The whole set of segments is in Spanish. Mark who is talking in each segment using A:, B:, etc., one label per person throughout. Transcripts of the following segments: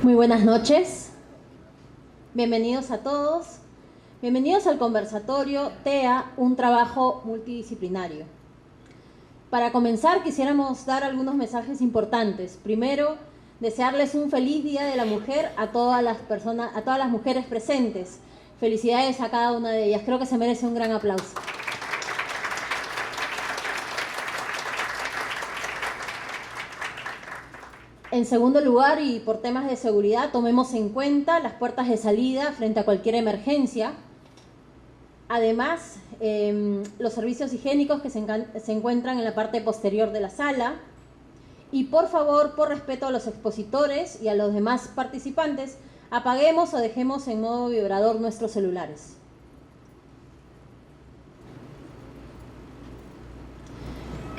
A: Muy buenas noches, bienvenidos a todos, bienvenidos al conversatorio TEA, un trabajo multidisciplinario. Para comenzar quisiéramos dar algunos mensajes importantes. Primero, desearles un feliz Día de la Mujer a todas las personas, a todas las mujeres presentes. Felicidades a cada una de ellas, creo que se merece un gran aplauso. En segundo lugar, y por temas de seguridad, tomemos en cuenta las puertas de salida frente a cualquier emergencia. Además, los servicios higiénicos que se encuentran en la parte posterior de la sala. Y por favor, por respeto a los expositores y a los demás participantes, apaguemos o dejemos en modo vibrador nuestros celulares.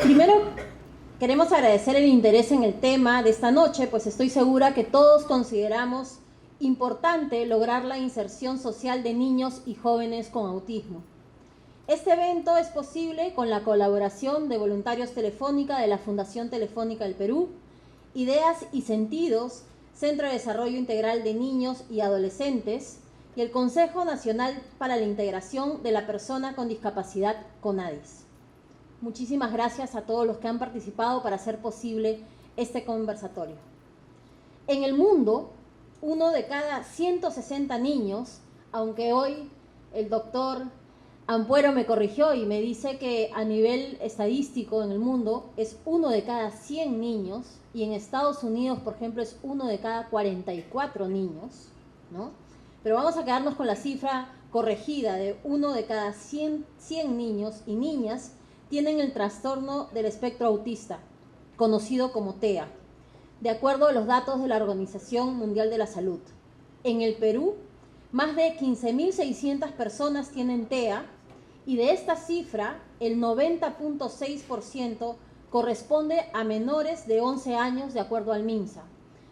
A: Primero, queremos agradecer el interés en el tema de esta noche, pues estoy segura que todos consideramos importante lograr la inserción social de niños y jóvenes con autismo. Este evento es posible con la colaboración de Voluntarios Telefónica de la Fundación Telefónica del Perú, Ideas y Sentidos, Centro de Desarrollo Integral de Niños y Adolescentes, y el Consejo Nacional para la Integración de la Persona con Discapacidad, CONADIS. Muchísimas gracias a todos los que han participado para hacer posible este conversatorio. En el mundo, 1 de cada 160 niños, aunque hoy el doctor Ampuero me corrigió y me dice que a nivel estadístico en el mundo es 1 de cada 100 niños, y en Estados Unidos, por ejemplo, es 1 de cada 44 niños, ¿no? Pero vamos a quedarnos con la cifra corregida de 1 de cada 100 niños y niñas tienen el trastorno del espectro autista, conocido como TEA, de acuerdo a los datos de la Organización Mundial de la Salud. En el Perú, más de 15.600 personas tienen TEA, y de esta cifra, el 90.6% corresponde a menores de 11 años, de acuerdo al MINSA.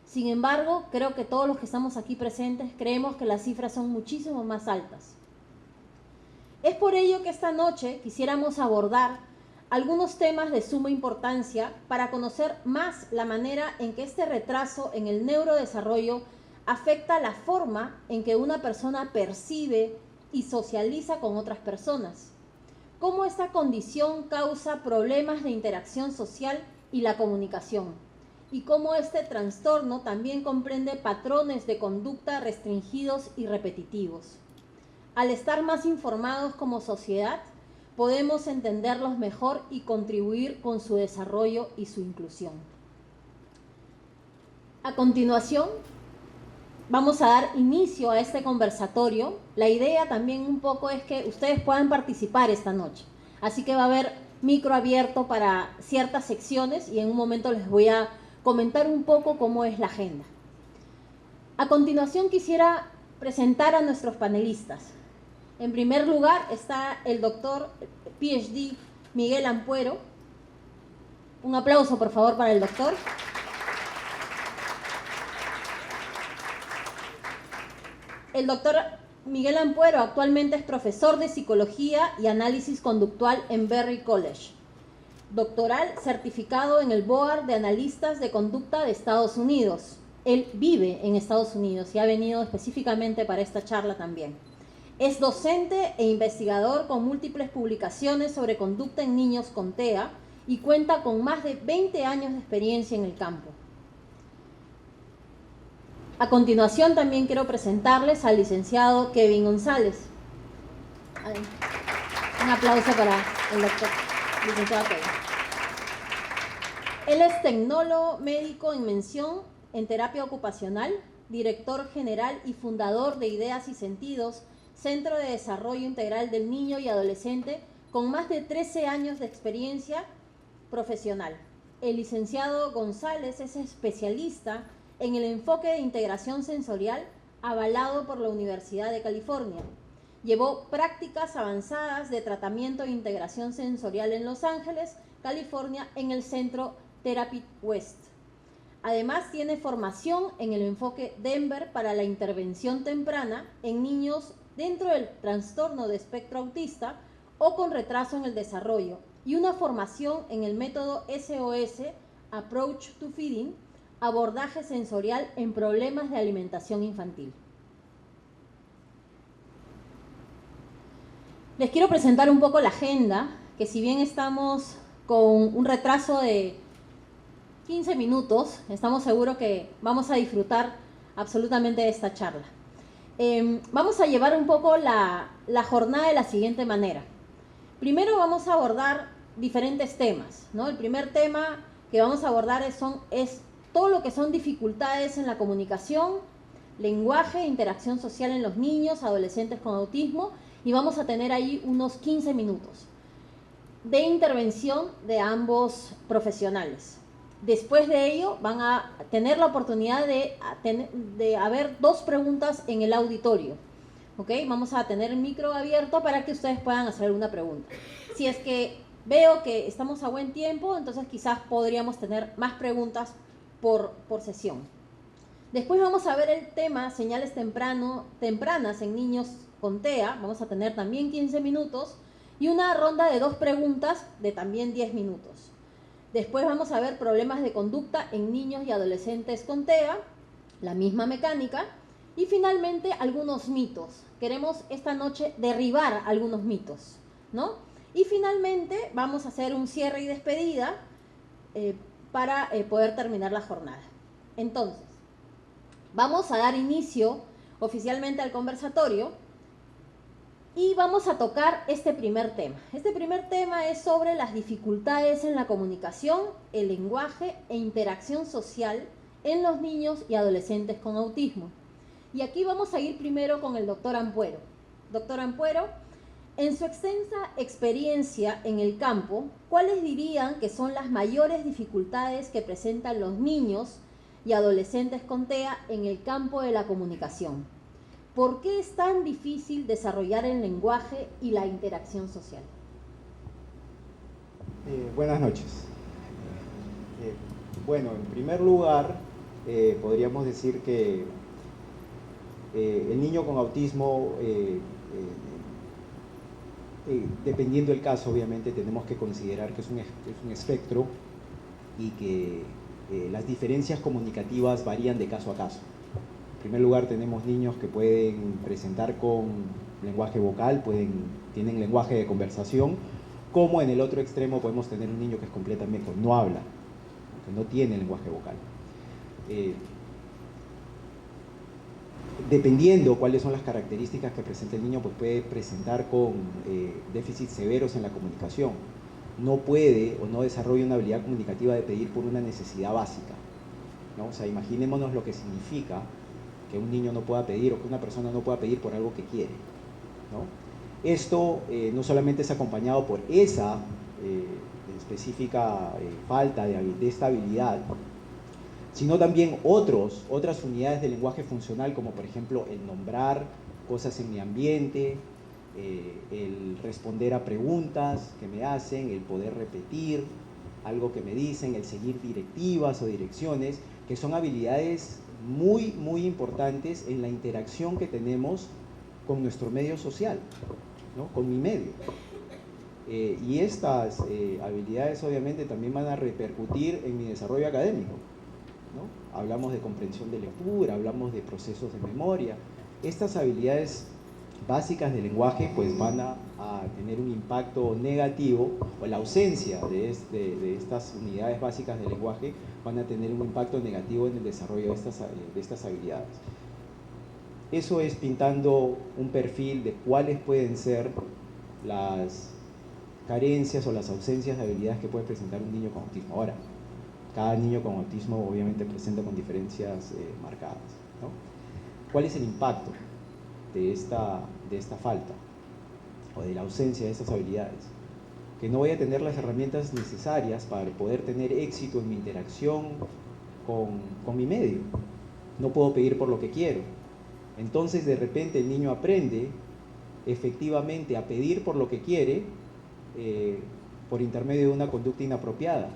A: Sin embargo, creo que todos los que estamos aquí presentes creemos que las cifras son muchísimo más altas. Es por ello que esta noche quisiéramos abordar algunos temas de suma importancia para conocer más la manera en que este retraso en el neurodesarrollo afecta la forma en que una persona percibe y socializa con otras personas, cómo esta condición causa problemas de interacción social y la comunicación, y cómo este trastorno también comprende patrones de conducta restringidos y repetitivos. Al estar más informados como sociedad, podemos entenderlos mejor y contribuir con su desarrollo y su inclusión. A continuación, vamos a dar inicio a este conversatorio. La idea también un poco es que ustedes puedan participar esta noche. Así que va a haber micro abierto para ciertas secciones y en un momento les voy a comentar un poco cómo es la agenda. A continuación quisiera presentar a nuestros panelistas. En primer lugar está el doctor PhD Miguel Ampuero. Un aplauso, por favor, para el doctor. El doctor Miguel Ampuero actualmente es profesor de Psicología y Análisis Conductual en Berry College. Doctoral certificado en el Board de Analistas de Conducta de Estados Unidos. Él vive en Estados Unidos y ha venido específicamente para esta charla también. Es docente e investigador con múltiples publicaciones sobre conducta en niños con TEA y cuenta con más de 20 años de experiencia en el campo. A continuación también quiero presentarles al licenciado Kevin González. Un aplauso para el doctor licenciado Kevin. Él es tecnólogo médico en mención en terapia ocupacional, director general y fundador de Ideas y Sentidos, Centro de Desarrollo Integral del Niño y Adolescente, con más de 13 años de experiencia profesional. El licenciado González es especialista en el enfoque de integración sensorial avalado por la Universidad de California. Llevó prácticas avanzadas de tratamiento e integración sensorial en Los Ángeles, California, en el Centro Therapy West. Además, tiene formación en el enfoque Denver para la intervención temprana en niños dentro del trastorno de espectro autista o con retraso en el desarrollo, y una formación en el método SOS, Approach to Feeding, abordaje sensorial en problemas de alimentación infantil. Les quiero presentar un poco la agenda, que si bien estamos con un retraso de 15 minutos, estamos seguros que vamos a disfrutar absolutamente de esta charla. Vamos a llevar un poco la jornada de la siguiente manera. Primero vamos a abordar diferentes temas, ¿no? El primer tema que vamos a abordar es todo lo que son dificultades en la comunicación, lenguaje, interacción social en los niños, adolescentes con autismo, y vamos a tener ahí unos 15 minutos de intervención de ambos profesionales. Después de ello van a tener la oportunidad de haber 2 preguntas en el auditorio. ¿Ok? Vamos a tener el micro abierto para que ustedes puedan hacer una pregunta. Si es que veo que estamos a buen tiempo, entonces quizás podríamos tener más preguntas por sesión. Después vamos a ver el tema señales tempranas en niños con TEA. Vamos a tener también 15 minutos y una ronda de 2 preguntas de también 10 minutos. Después vamos a ver problemas de conducta en niños y adolescentes con TEA, la misma mecánica. Y finalmente algunos mitos. Queremos esta noche derribar algunos mitos, ¿no? Y finalmente vamos a hacer un cierre y despedida para poder terminar la jornada. Entonces, vamos a dar inicio oficialmente al conversatorio y vamos a tocar este primer tema. Este primer tema es sobre las dificultades en la comunicación, el lenguaje e interacción social en los niños y adolescentes con autismo. Y aquí vamos a ir primero con el doctor Ampuero. Doctor Ampuero, en su extensa experiencia en el campo, ¿cuáles dirían que son las mayores dificultades que presentan los niños y adolescentes con TEA en el campo de la comunicación? ¿Por qué es tan difícil desarrollar el lenguaje y la interacción social?
B: Buenas noches. Bueno, en primer lugar, podríamos decir que el niño con autismo, dependiendo del caso, obviamente tenemos que considerar que es un espectro y que las diferencias comunicativas varían de caso a caso. En primer lugar, tenemos niños que pueden presentar con lenguaje vocal, tienen lenguaje de conversación, como en el otro extremo podemos tener un niño que es completamente, no habla, que no tiene lenguaje vocal. Dependiendo cuáles son las características que presenta el niño, pues puede presentar con déficits severos en la comunicación. No puede o no desarrolla una habilidad comunicativa de pedir por una necesidad básica, ¿no? O sea, imaginémonos lo que significa que un niño no pueda pedir o que una persona no pueda pedir por algo que quiere, ¿no? Esto no solamente es acompañado por esa específica falta de esta habilidad, sino también otras unidades de lenguaje funcional, como por ejemplo el nombrar cosas en mi ambiente, el responder a preguntas que me hacen, el poder repetir algo que me dicen, el seguir directivas o direcciones, que son habilidades muy, muy importantes en la interacción que tenemos con nuestro medio social, ¿no? Con mi medio. Y estas habilidades obviamente también van a repercutir en mi desarrollo académico, ¿no? Hablamos de comprensión de lectura, hablamos de procesos de memoria. Estas habilidades básicas del lenguaje pues van a tener un impacto negativo, o la ausencia de estas unidades básicas del lenguaje van a tener un impacto negativo en el desarrollo de estas habilidades. Eso es pintando un perfil de cuáles pueden ser las carencias o las ausencias de habilidades que puede presentar un niño con autismo. Ahora, cada niño con autismo obviamente presenta con diferencias marcadas, ¿no? ¿Cuál es el impacto de esta falta o de la ausencia de estas habilidades? Que no voy a tener las herramientas necesarias para poder tener éxito en mi interacción con mi medio. No puedo pedir por lo que quiero. Entonces de repente el niño aprende efectivamente a pedir por lo que quiere por intermedio de una conducta inapropiada,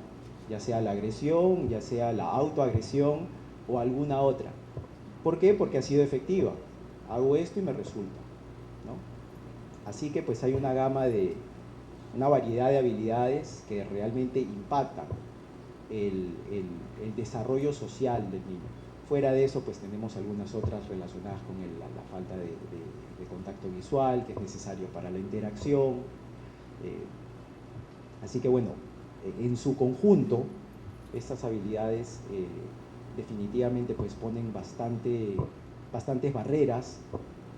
B: ya sea la agresión, ya sea la autoagresión o alguna otra. ¿Por qué? Porque ha sido efectiva. Hago esto y me resulta, ¿no? Así que pues hay una variedad de habilidades que realmente impactan el desarrollo social del niño. Fuera de eso, pues tenemos algunas otras relacionadas con la falta de contacto visual, que es necesario para la interacción. Así que bueno, en su conjunto, estas habilidades definitivamente pues ponen bastantes barreras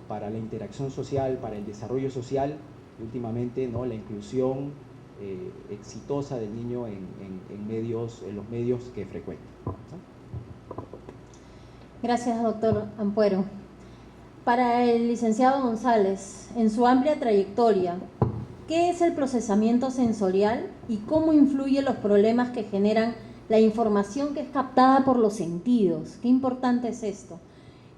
B: para la interacción social, para el desarrollo social y últimamente, ¿no?, la inclusión exitosa del niño en los medios que frecuenta, ¿no?
A: Gracias, doctor Ampuero. Para el licenciado González, en su amplia trayectoria, ¿qué es el procesamiento sensorial y cómo influye los problemas que generan la información que es captada por los sentidos? Qué importante es esto.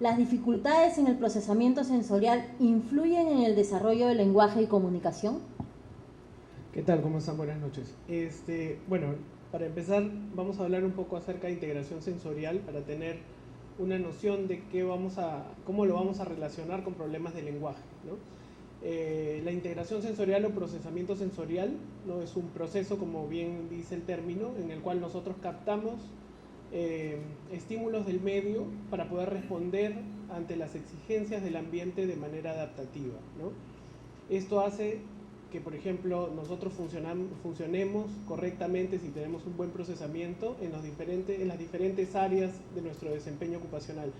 A: ¿Las dificultades en el procesamiento sensorial influyen en el desarrollo del lenguaje y comunicación?
C: ¿Qué tal? ¿Cómo están? Buenas noches. Bueno, para empezar vamos a hablar un poco acerca de integración sensorial para tener una noción de cómo lo vamos a relacionar con problemas de lenguaje, ¿no? La integración sensorial o procesamiento sensorial, ¿no?, es un proceso, como bien dice el término, en el cual nosotros captamos estímulos del medio para poder responder ante las exigencias del ambiente de manera adaptativa, ¿no? Esto hace que, por ejemplo, nosotros funcionemos correctamente si tenemos un buen procesamiento en las diferentes áreas de nuestro desempeño ocupacional,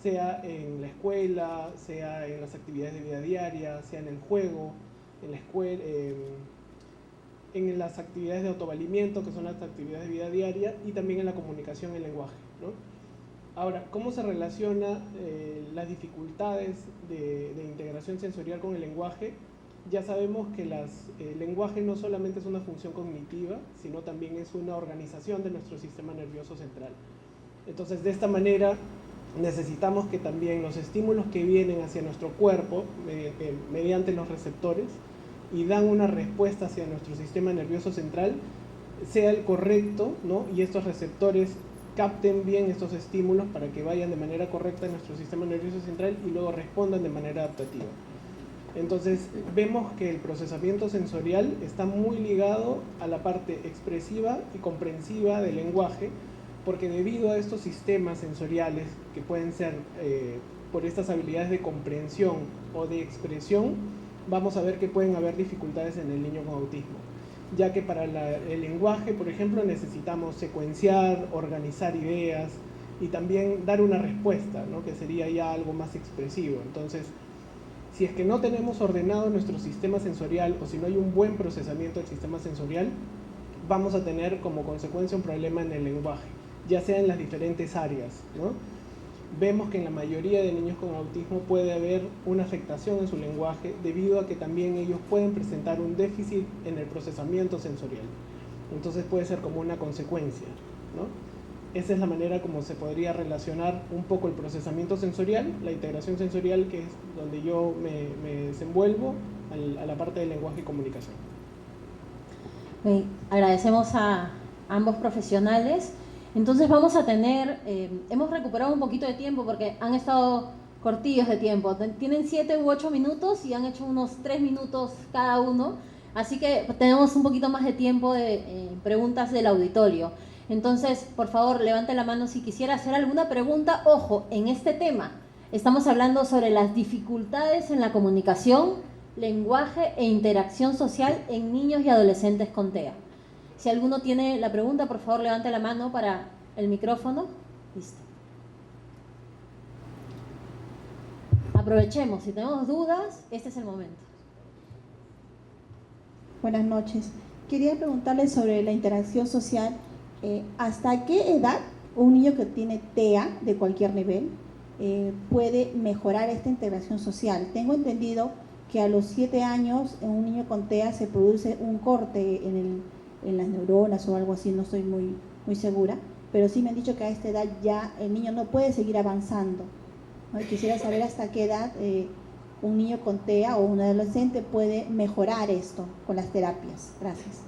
C: sea en la escuela, sea en las actividades de vida diaria, sea en el juego, en la escuela, en las actividades de autovalimiento, que son las actividades de vida diaria, y también en la comunicación en lenguaje, ¿no? Ahora, ¿cómo se relaciona las dificultades de integración sensorial con el lenguaje? Ya sabemos que el lenguaje no solamente es una función cognitiva, sino también es una organización de nuestro sistema nervioso central. Entonces, de esta manera, necesitamos que también los estímulos que vienen hacia nuestro cuerpo, mediante los receptores, y dan una respuesta hacia nuestro sistema nervioso central, sea el correcto, ¿no?, y estos receptores capten bien estos estímulos para que vayan de manera correcta en nuestro sistema nervioso central y luego respondan de manera adaptativa. Entonces, vemos que el procesamiento sensorial está muy ligado a la parte expresiva y comprensiva del lenguaje, porque debido a estos sistemas sensoriales que pueden ser por estas habilidades de comprensión o de expresión, vamos a ver que pueden haber dificultades en el niño con autismo, ya que para el lenguaje, por ejemplo, necesitamos secuenciar, organizar ideas y también dar una respuesta, ¿no?, que sería ya algo más expresivo. Entonces, si es que no tenemos ordenado nuestro sistema sensorial o si no hay un buen procesamiento del sistema sensorial, vamos a tener como consecuencia un problema en el lenguaje, ya sea en las diferentes áreas, ¿no? Vemos que en la mayoría de niños con autismo puede haber una afectación en su lenguaje debido a que también ellos pueden presentar un déficit en el procesamiento sensorial. Entonces puede ser como una consecuencia, ¿no? Esa es la manera como se podría relacionar un poco el procesamiento sensorial, la integración sensorial, que es donde yo me desenvuelvo, a la parte del lenguaje y comunicación.
A: Agradecemos a ambos profesionales. Entonces vamos a tener, hemos recuperado un poquito de tiempo porque han estado cortillos de tiempo. Tienen 7 u 8 minutos y han hecho unos 3 minutos cada uno. Así que tenemos un poquito más de tiempo de preguntas del auditorio. Entonces, por favor, levante la mano si quisiera hacer alguna pregunta. Ojo, en este tema estamos hablando sobre las dificultades en la comunicación, lenguaje e interacción social en niños y adolescentes con TEA. Si alguno tiene la pregunta, por favor, levante la mano para el micrófono. Listo. Aprovechemos, si tenemos dudas, este es el momento.
D: Buenas noches. Quería preguntarle sobre la interacción social. ¿Hasta qué edad un niño que tiene TEA de cualquier nivel puede mejorar esta integración social? Tengo entendido que a los 7 años en un niño con TEA se produce un corte en las neuronas o algo así, no estoy muy segura, pero sí me han dicho que a esta edad ya el niño no puede seguir avanzando, ¿no? Y quisiera saber hasta qué edad un niño con TEA o un adolescente puede mejorar esto con las terapias. Gracias.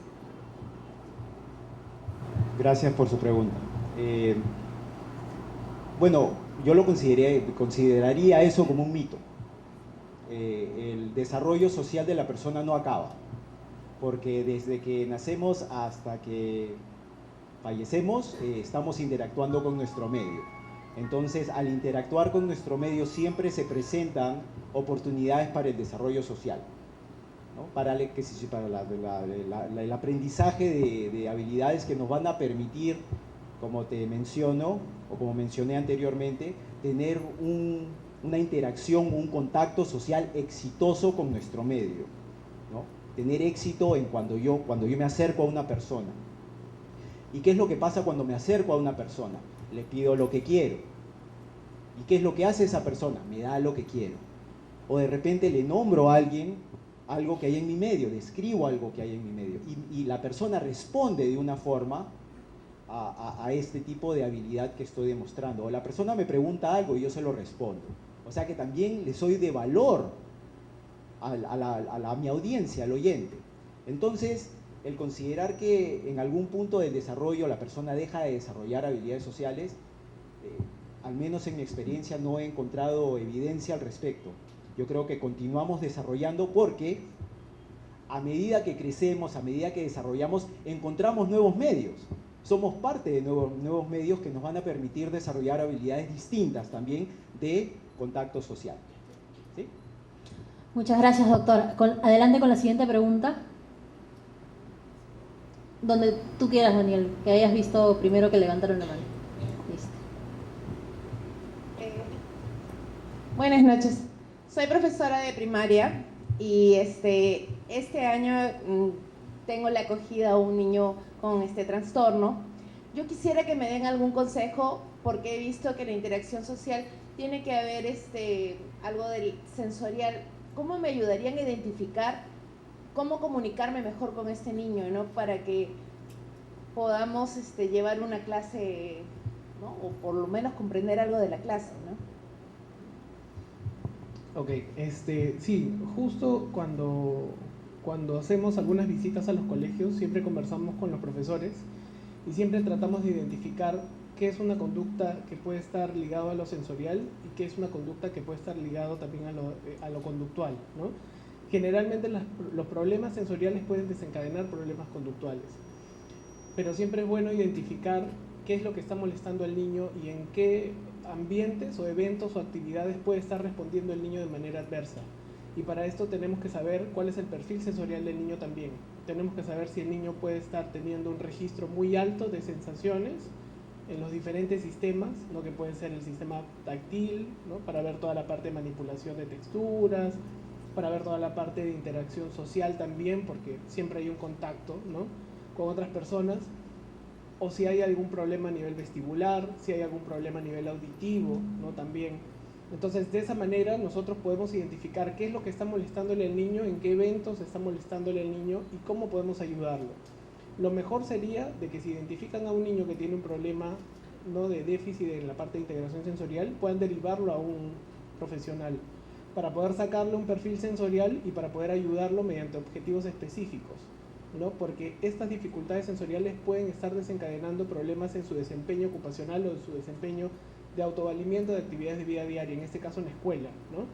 B: Gracias por su pregunta. Bueno, yo lo consideraría eso como un mito. El desarrollo social de la persona no acaba, porque desde que nacemos hasta que fallecemos, estamos interactuando con nuestro medio. Entonces, al interactuar con nuestro medio siempre se presentan oportunidades para el desarrollo social, ¿no? Para el aprendizaje de habilidades que nos van a permitir, como te menciono, o como mencioné anteriormente, tener una interacción, un contacto social exitoso con nuestro medio, ¿no? Tener éxito en cuando yo me acerco a una persona. ¿Y qué es lo que pasa cuando me acerco a una persona? Le pido lo que quiero. ¿Y qué es lo que hace esa persona? Me da lo que quiero. O de repente le nombro a alguien algo que hay en mi medio, le escribo algo que hay en mi medio. Y la persona responde de una forma a este tipo de habilidad que estoy demostrando. O la persona me pregunta algo y yo se lo respondo. O sea que también le soy de valor a mi audiencia, al oyente. Entonces, el considerar que en algún punto del desarrollo la persona deja de desarrollar habilidades sociales, al menos en mi experiencia no he encontrado evidencia al respecto. Yo creo que continuamos desarrollando porque a medida que crecemos, a medida que desarrollamos, encontramos nuevos medios. Somos parte de nuevos medios que nos van a permitir desarrollar habilidades distintas también de contacto social. ¿Sí?
A: Muchas gracias, doctor. Adelante con la siguiente pregunta. Donde tú quieras, Daniel, que hayas visto primero que levantaron la mano. Listo.
E: Buenas noches. Soy profesora de primaria y este año tengo la acogida a un niño con este trastorno. Yo quisiera que me den algún consejo porque he visto que la interacción social tiene que haber algo del sensorial. ¿Cómo me ayudarían a identificar cómo comunicarme mejor con este niño, ¿no? Para que podamos llevar una clase, ¿no? O por lo menos comprender algo de la clase, ¿no?
C: Ok, sí, justo cuando hacemos algunas visitas a los colegios, siempre conversamos con los profesores y siempre tratamos de identificar qué es una conducta que puede estar ligado a lo sensorial y qué es una conducta que puede estar ligado también a lo conductual, ¿no? Generalmente los problemas sensoriales pueden desencadenar problemas conductuales, pero siempre es bueno identificar qué es lo que está molestando al niño y en qué ambientes o eventos o actividades puede estar respondiendo el niño de manera adversa. Y para esto tenemos que saber cuál es el perfil sensorial del niño también. Tenemos que saber si el niño puede estar teniendo un registro muy alto de sensaciones en los diferentes sistemas, ¿no? Que pueden ser el sistema táctil, ¿no? Para ver toda la parte de manipulación de texturas, para ver toda la parte de interacción social también, porque siempre hay un contacto, ¿no? Con otras personas, o si hay algún problema a nivel vestibular, si hay algún problema a nivel auditivo, ¿no? También. Entonces, de esa manera nosotros podemos identificar qué es lo que está molestándole al niño, en qué eventos está molestándole al niño y cómo podemos ayudarlo. Lo mejor sería de que si identifican a un niño que tiene un problema, ¿no? De déficit en la parte de integración sensorial, puedan derivarlo a un profesional para poder sacarle un perfil sensorial y para poder ayudarlo mediante objetivos específicos, ¿no? Porque estas dificultades sensoriales pueden estar desencadenando problemas en su desempeño ocupacional o en su desempeño de autovalimiento de actividades de vida diaria, en este caso en la escuela, ¿no?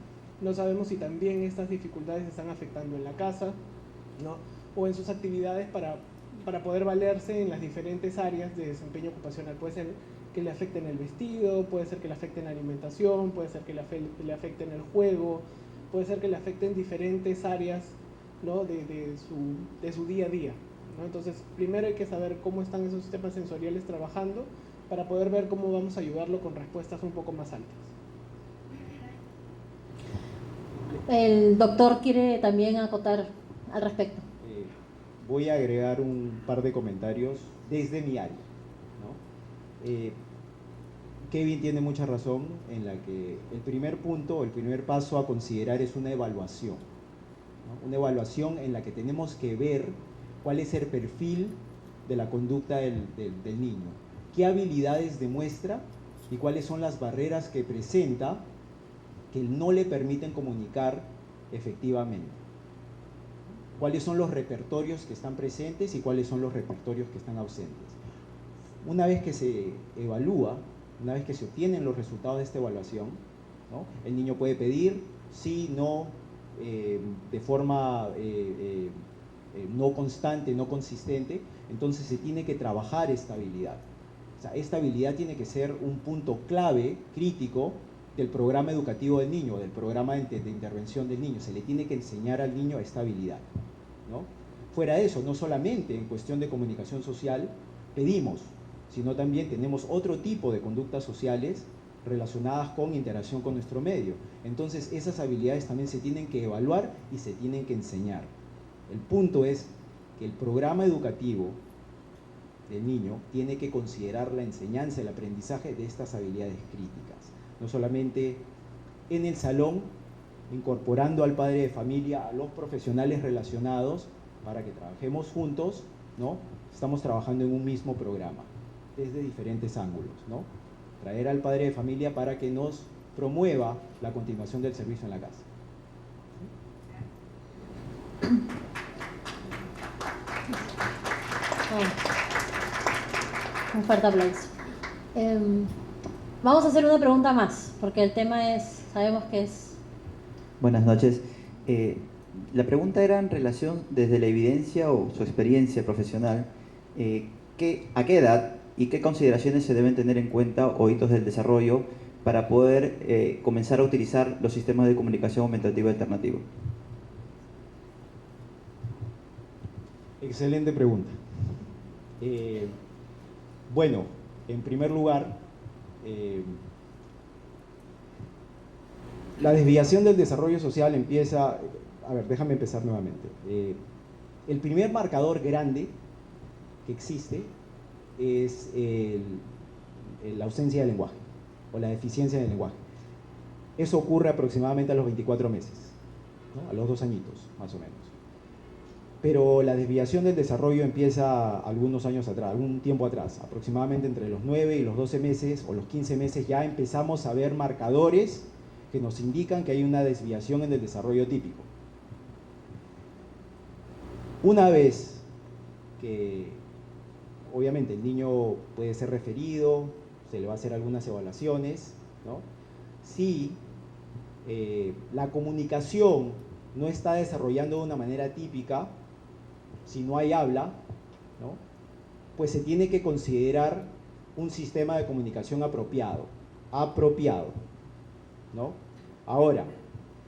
C: No sabemos si también estas dificultades están afectando en la casa, ¿no? O en sus actividades para poder valerse en las diferentes áreas de desempeño ocupacional. Puede ser que le afecten el vestido, puede ser que le afecten la alimentación, puede ser que le afecten el juego, puede ser que le afecten diferentes áreas, ¿no? de su día a día, ¿no? Entonces, primero hay que saber cómo están esos sistemas sensoriales trabajando para poder ver cómo vamos a ayudarlo con respuestas un poco más altas.
A: El doctor quiere también acotar al respecto.
B: Voy a agregar un par de comentarios desde mi área, ¿no? Kevin tiene mucha razón en la que el primer punto, el primer paso a considerar es una evaluación, ¿no? Una evaluación en la que tenemos que ver cuál es el perfil de la conducta del niño, qué habilidades demuestra y cuáles son las barreras que presenta que no le permiten comunicar efectivamente. Cuáles son los repertorios que están presentes y cuáles son los repertorios que están ausentes. Una vez que se evalúa, una vez que se obtienen los resultados de esta evaluación, ¿no? El niño puede pedir sí, no, de forma no constante, no consistente, entonces se tiene que trabajar esta habilidad. O sea, esta habilidad tiene que ser un punto clave, crítico, del programa educativo del niño, del programa de intervención del niño. Se le tiene que enseñar al niño esta habilidad, ¿no? Fuera de eso, no solamente en cuestión de comunicación social pedimos, sino también tenemos otro tipo de conductas sociales relacionadas con interacción con nuestro medio. Entonces esas habilidades también se tienen que evaluar y se tienen que enseñar. El punto es que el programa educativo del niño tiene que considerar la enseñanza, el aprendizaje de estas habilidades críticas. No solamente en el salón, incorporando al padre de familia, a los profesionales relacionados, para que trabajemos juntos, ¿no? Estamos trabajando en un mismo programa, desde diferentes ángulos, ¿no? Traer al padre de familia para que nos promueva la continuación del servicio en la casa.
A: Un fuerte aplauso. Vamos a hacer una pregunta más, porque el tema es, sabemos que es...
F: Buenas noches. La pregunta era en relación desde la evidencia o su experiencia profesional, ¿a qué edad y qué consideraciones se deben tener en cuenta o hitos del desarrollo para poder comenzar a utilizar los sistemas de comunicación aumentativa alternativa?
B: Excelente pregunta. Bueno, en primer lugar, la desviación del desarrollo social empieza... A ver, déjame empezar nuevamente. El primer marcador grande que existe es la ausencia de lenguaje o la deficiencia del lenguaje. Eso ocurre aproximadamente a los 24 meses, ¿no? A los 2 añitos, más o menos. Pero la desviación del desarrollo empieza algunos años atrás, algún tiempo atrás, aproximadamente entre los 9 y los 12 meses o los 15 meses ya empezamos a ver marcadores que nos indican que hay una desviación en el desarrollo típico. Una vez que obviamente el niño puede ser referido, se le va a hacer algunas evaluaciones, ¿no? Si la comunicación no está desarrollando de una manera típica, si no hay habla, ¿no? Pues se tiene que considerar un sistema de comunicación apropiado, ¿no? Ahora,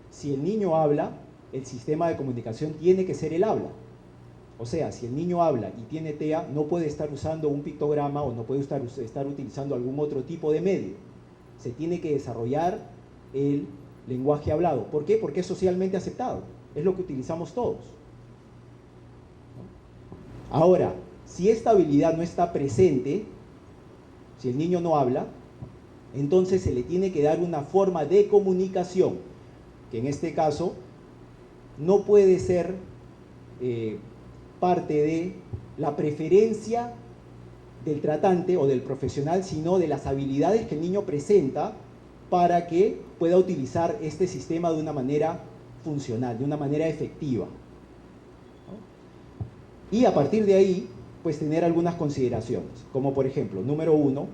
B: si el niño habla, el sistema de comunicación tiene que ser el habla. O sea, si el niño habla y tiene TEA, no puede estar usando un pictograma o no puede estar utilizando algún otro tipo de medio. Se tiene que desarrollar el lenguaje hablado. ¿Por qué? Porque es socialmente aceptado. Es lo que utilizamos todos. Ahora, si esta habilidad no está presente, si el niño no habla, entonces se le tiene que dar una forma de comunicación, que en este caso no puede ser parte de la preferencia del tratante o del profesional, sino de las habilidades que el niño presenta para que pueda utilizar este sistema de una manera funcional, de una manera efectiva, ¿no? Y a partir de ahí, pues tener algunas consideraciones, como por ejemplo, número 1,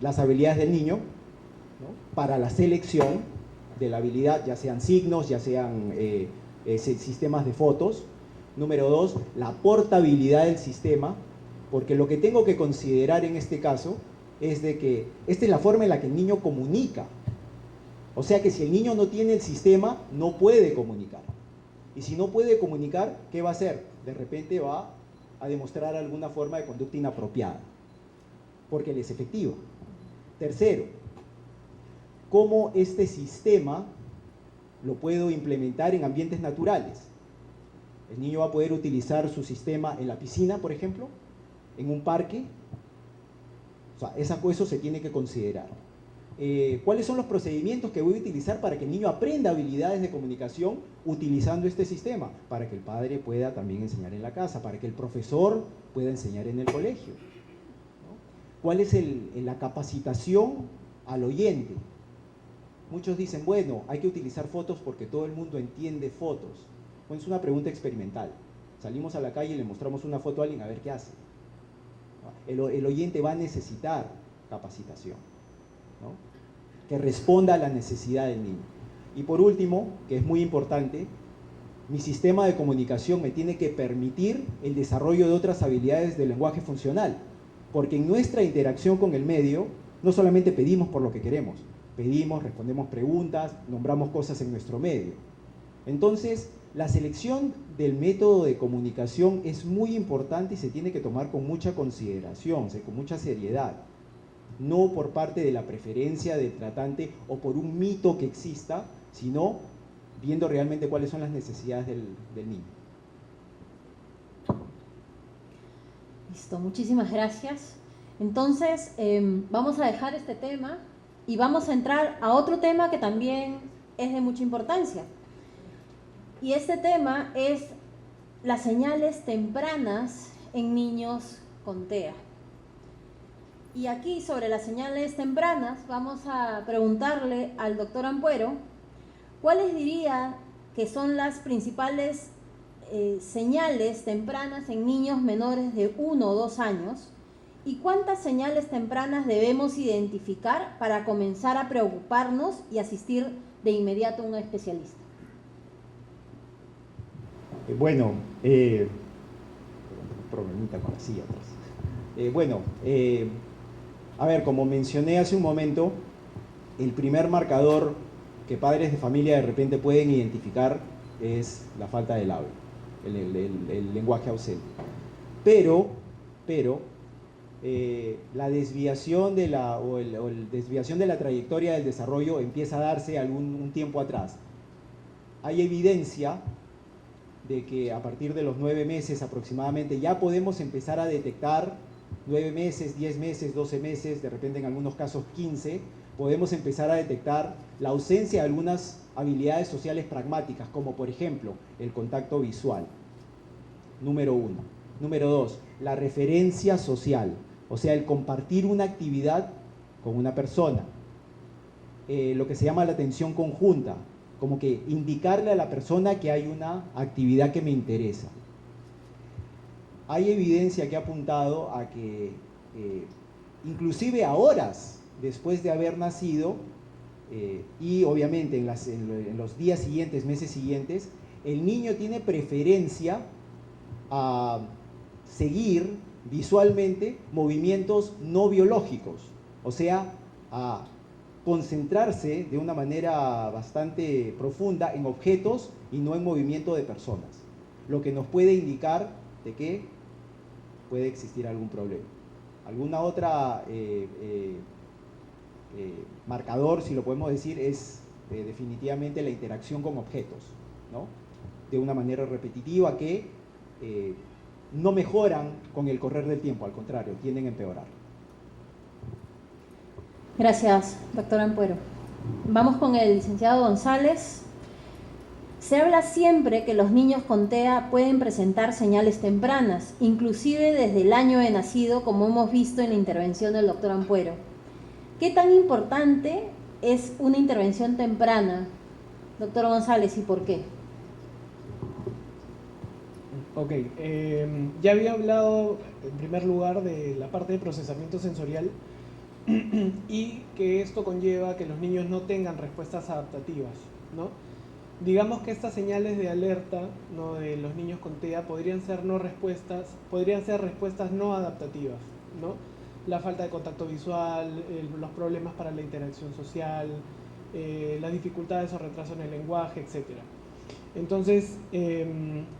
B: las habilidades del niño, ¿no? Para la selección de la habilidad, ya sean signos, ya sean sistemas de fotos. Número 2, la portabilidad del sistema, porque lo que tengo que considerar en este caso es de que esta es la forma en la que el niño comunica. O sea que si el niño no tiene el sistema, no puede comunicar. Y si no puede comunicar, ¿qué va a hacer? De repente va a demostrar alguna forma de conducta inapropiada, porque él es efectivo. Tercero, ¿cómo este sistema lo puedo implementar en ambientes naturales? El niño va a poder utilizar su sistema en la piscina, por ejemplo, en un parque. O sea, eso se tiene que considerar. ¿Cuáles son los procedimientos que voy a utilizar para que el niño aprenda habilidades de comunicación utilizando este sistema? Para que el padre pueda también enseñar en la casa, para que el profesor pueda enseñar en el colegio, ¿no? ¿Cuál es la capacitación al oyente? Muchos dicen, bueno, hay que utilizar fotos porque todo el mundo entiende fotos. Bueno, es una pregunta experimental. Salimos a la calle y le mostramos una foto a alguien a ver qué hace. El oyente va a necesitar capacitación, ¿no? Que responda a la necesidad del niño. Y por último, que es muy importante, mi sistema de comunicación me tiene que permitir el desarrollo de otras habilidades del lenguaje funcional, porque en nuestra interacción con el medio no solamente pedimos por lo que queremos, pedimos, respondemos preguntas, nombramos cosas en nuestro medio. Entonces, la selección del método de comunicación es muy importante y se tiene que tomar con mucha consideración, con mucha seriedad. No por parte de la preferencia del tratante o por un mito que exista, sino viendo realmente cuáles son las necesidades del niño.
A: Listo, muchísimas gracias. Entonces, vamos a dejar este tema y vamos a entrar a otro tema que también es de mucha importancia. Y este tema es las señales tempranas en niños con TEA. Y aquí, sobre las señales tempranas, vamos a preguntarle al doctor Ampuero, ¿cuáles diría que son las principales señales tempranas en niños menores de 1 o 2 años? ¿Y cuántas señales tempranas debemos identificar para comenzar a preocuparnos y asistir de inmediato a un especialista?
B: Bueno, problemita con la silla atrás. A ver, como mencioné hace un momento, el primer marcador que padres de familia de repente pueden identificar es la falta del habla, el lenguaje ausente. Pero la desviación de la desviación de la trayectoria del desarrollo empieza a darse un tiempo atrás. Hay evidencia de que a partir de los 9 meses aproximadamente ya podemos empezar a detectar 9 meses, 10 meses, 12 meses, de repente en algunos casos 15, podemos empezar a detectar la ausencia de algunas habilidades sociales pragmáticas, como por ejemplo el contacto visual, número 1. Número 2, la referencia social, o sea, el compartir una actividad con una persona. Lo que se llama la atención conjunta, como que indicarle a la persona que hay una actividad que me interesa. Hay evidencia que ha apuntado a que inclusive a horas después de haber nacido y obviamente en los días siguientes, meses siguientes, el niño tiene preferencia a seguir visualmente movimientos no biológicos, o sea, a concentrarse de una manera bastante profunda en objetos y no en movimiento de personas, lo que nos puede indicar de que puede existir algún problema. Alguna otra marcador, si lo podemos decir, es definitivamente la interacción con objetos, ¿no? De una manera repetitiva que no mejoran con el correr del tiempo, al contrario, tienden a empeorar.
A: Gracias, doctor Ampuero. Vamos con el licenciado González. Se habla siempre que los niños con TEA pueden presentar señales tempranas, inclusive desde el año de nacido, como hemos visto en la intervención del doctor Ampuero. ¿Qué tan importante es una intervención temprana, doctor González, y por qué?
C: Ok, ya había hablado en primer lugar de la parte de procesamiento sensorial y que esto conlleva que los niños no tengan respuestas adaptativas, ¿no? Digamos que estas señales de alerta, ¿no?, de los niños con TEA podrían ser respuestas no adaptativas, ¿no? La falta de contacto visual, los problemas para la interacción social, las dificultades o retraso en el lenguaje, etc. Entonces,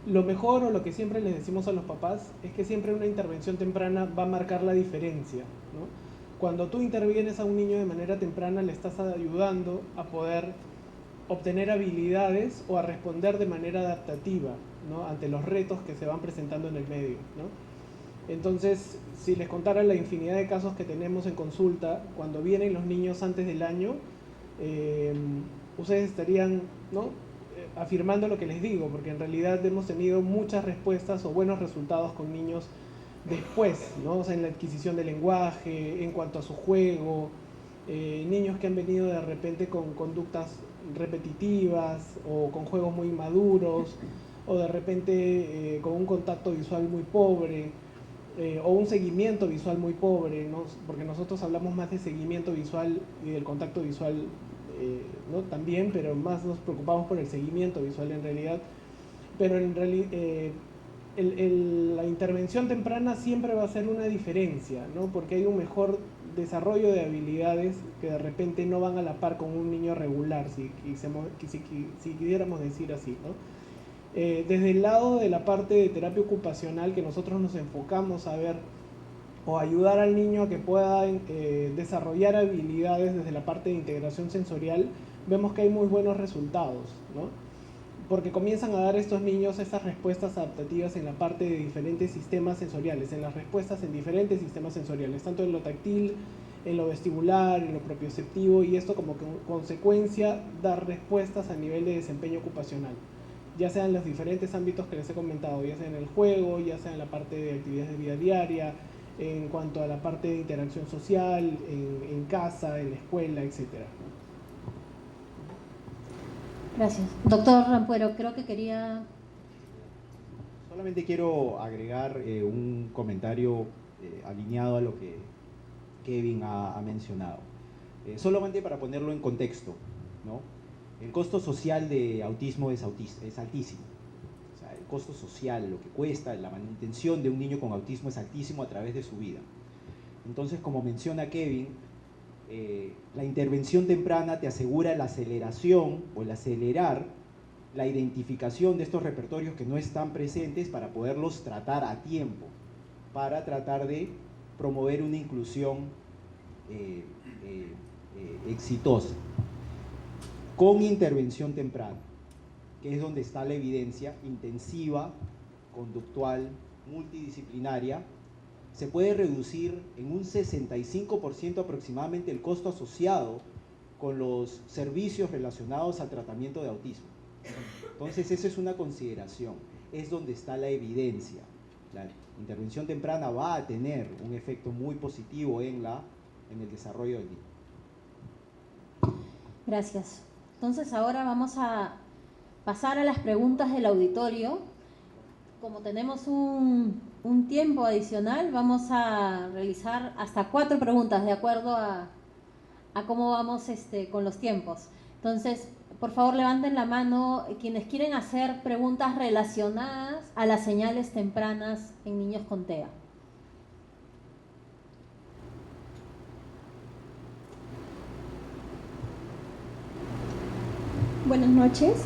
C: lo mejor o lo que siempre les decimos a los papás es que siempre una intervención temprana va a marcar la diferencia, ¿no? Cuando tú intervienes a un niño de manera temprana, le estás ayudando a poder obtener habilidades o a responder de manera adaptativa, ¿no?, ante los retos que se van presentando en el medio, ¿no? Entonces, si les contara la infinidad de casos que tenemos en consulta, cuando vienen los niños antes del año, ustedes estarían, ¿no?, afirmando lo que les digo, porque en realidad hemos tenido muchas respuestas o buenos resultados con niños después, ¿no? O sea, en la adquisición del lenguaje, en cuanto a su juego, niños que han venido de repente con conductas repetitivas o con juegos muy maduros o de repente con un contacto visual muy pobre o un seguimiento visual muy pobre, ¿no? Porque nosotros hablamos más de seguimiento visual y del contacto visual, ¿no?, también, pero más nos preocupamos por el seguimiento visual en realidad. pero en realidad la intervención temprana siempre va a ser una diferencia, ¿no? Porque hay un mejor desarrollo de habilidades que de repente no van a la par con un niño regular, si quisiéramos decir así, ¿no? Desde el lado de la parte de terapia ocupacional, que nosotros nos enfocamos a ver o ayudar al niño a que pueda desarrollar habilidades desde la parte de integración sensorial, vemos que hay muy buenos resultados, ¿no? Porque comienzan a dar a estos niños estas respuestas adaptativas en la parte de diferentes sistemas sensoriales, en las respuestas en diferentes sistemas sensoriales, tanto en lo táctil, en lo vestibular, en lo propioceptivo, y esto como consecuencia dar respuestas a nivel de desempeño ocupacional, ya sea en los diferentes ámbitos que les he comentado, ya sea en el juego, ya sea en la parte de actividades de vida diaria, en cuanto a la parte de interacción social, en casa, en la escuela, etcétera.
A: Gracias. Doctor Rampuero, creo que quería...
B: Solamente quiero agregar un comentario alineado a lo que Kevin ha mencionado. Solamente para ponerlo en contexto, ¿no? El costo social de autismo es altísimo. O sea, el costo social, lo que cuesta, la manutención de un niño con autismo es altísimo a través de su vida. Entonces, como menciona Kevin, la intervención temprana te asegura la aceleración o el acelerar la identificación de estos repertorios que no están presentes para poderlos tratar a tiempo, para tratar de promover una inclusión exitosa. Con intervención temprana, que es donde está la evidencia intensiva, conductual, multidisciplinaria, se puede reducir en un 65% aproximadamente el costo asociado con los servicios relacionados al tratamiento de autismo. Entonces, esa es una consideración, es donde está la evidencia. La intervención temprana va a tener un efecto muy positivo en el desarrollo del niño.
A: Gracias. Entonces ahora vamos a pasar a las preguntas del auditorio. Como tenemos un tiempo adicional, vamos a realizar hasta 4 preguntas de acuerdo a cómo vamos con los tiempos. Entonces, por favor, levanten la mano quienes quieren hacer preguntas relacionadas a las señales tempranas en niños con TEA.
D: Buenas noches.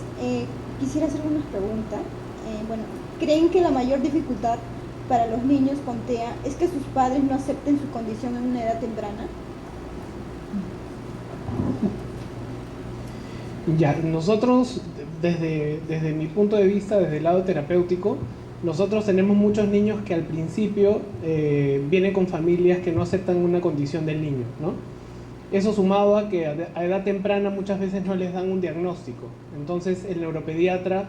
D: Quisiera hacer unas preguntas. ¿Creen que la mayor dificultad para los niños con TEA es que sus padres no acepten su condición en una edad temprana?
C: Ya, nosotros, desde mi punto de vista, desde el lado terapéutico, nosotros tenemos muchos niños que al principio vienen con familias que no aceptan una condición del niño, ¿no? Eso sumado a que a edad temprana muchas veces no les dan un diagnóstico. Entonces el neuropediatra,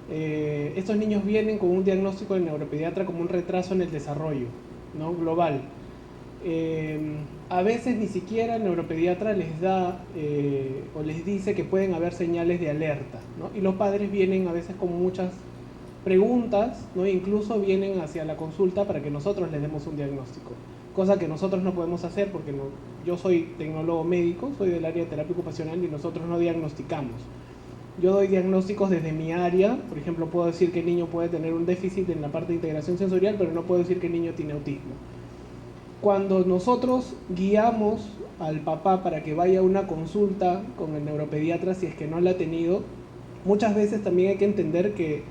C: estos niños vienen con un diagnóstico del neuropediatra como un retraso en el desarrollo, ¿no? Global. A veces ni siquiera el neuropediatra les da o les dice que pueden haber señales de alerta, ¿no? Y los padres vienen a veces con muchas preguntas, ¿no? Incluso vienen hacia la consulta para que nosotros les demos un diagnóstico, cosa que nosotros no podemos hacer porque yo soy tecnólogo médico, soy del área de terapia ocupacional y nosotros no diagnosticamos. Yo doy diagnósticos desde mi área, por ejemplo, puedo decir que el niño puede tener un déficit en la parte de integración sensorial, pero no puedo decir que el niño tiene autismo. Cuando nosotros guiamos al papá para que vaya a una consulta con el neuropediatra, si es que no la ha tenido, muchas veces también hay que entender que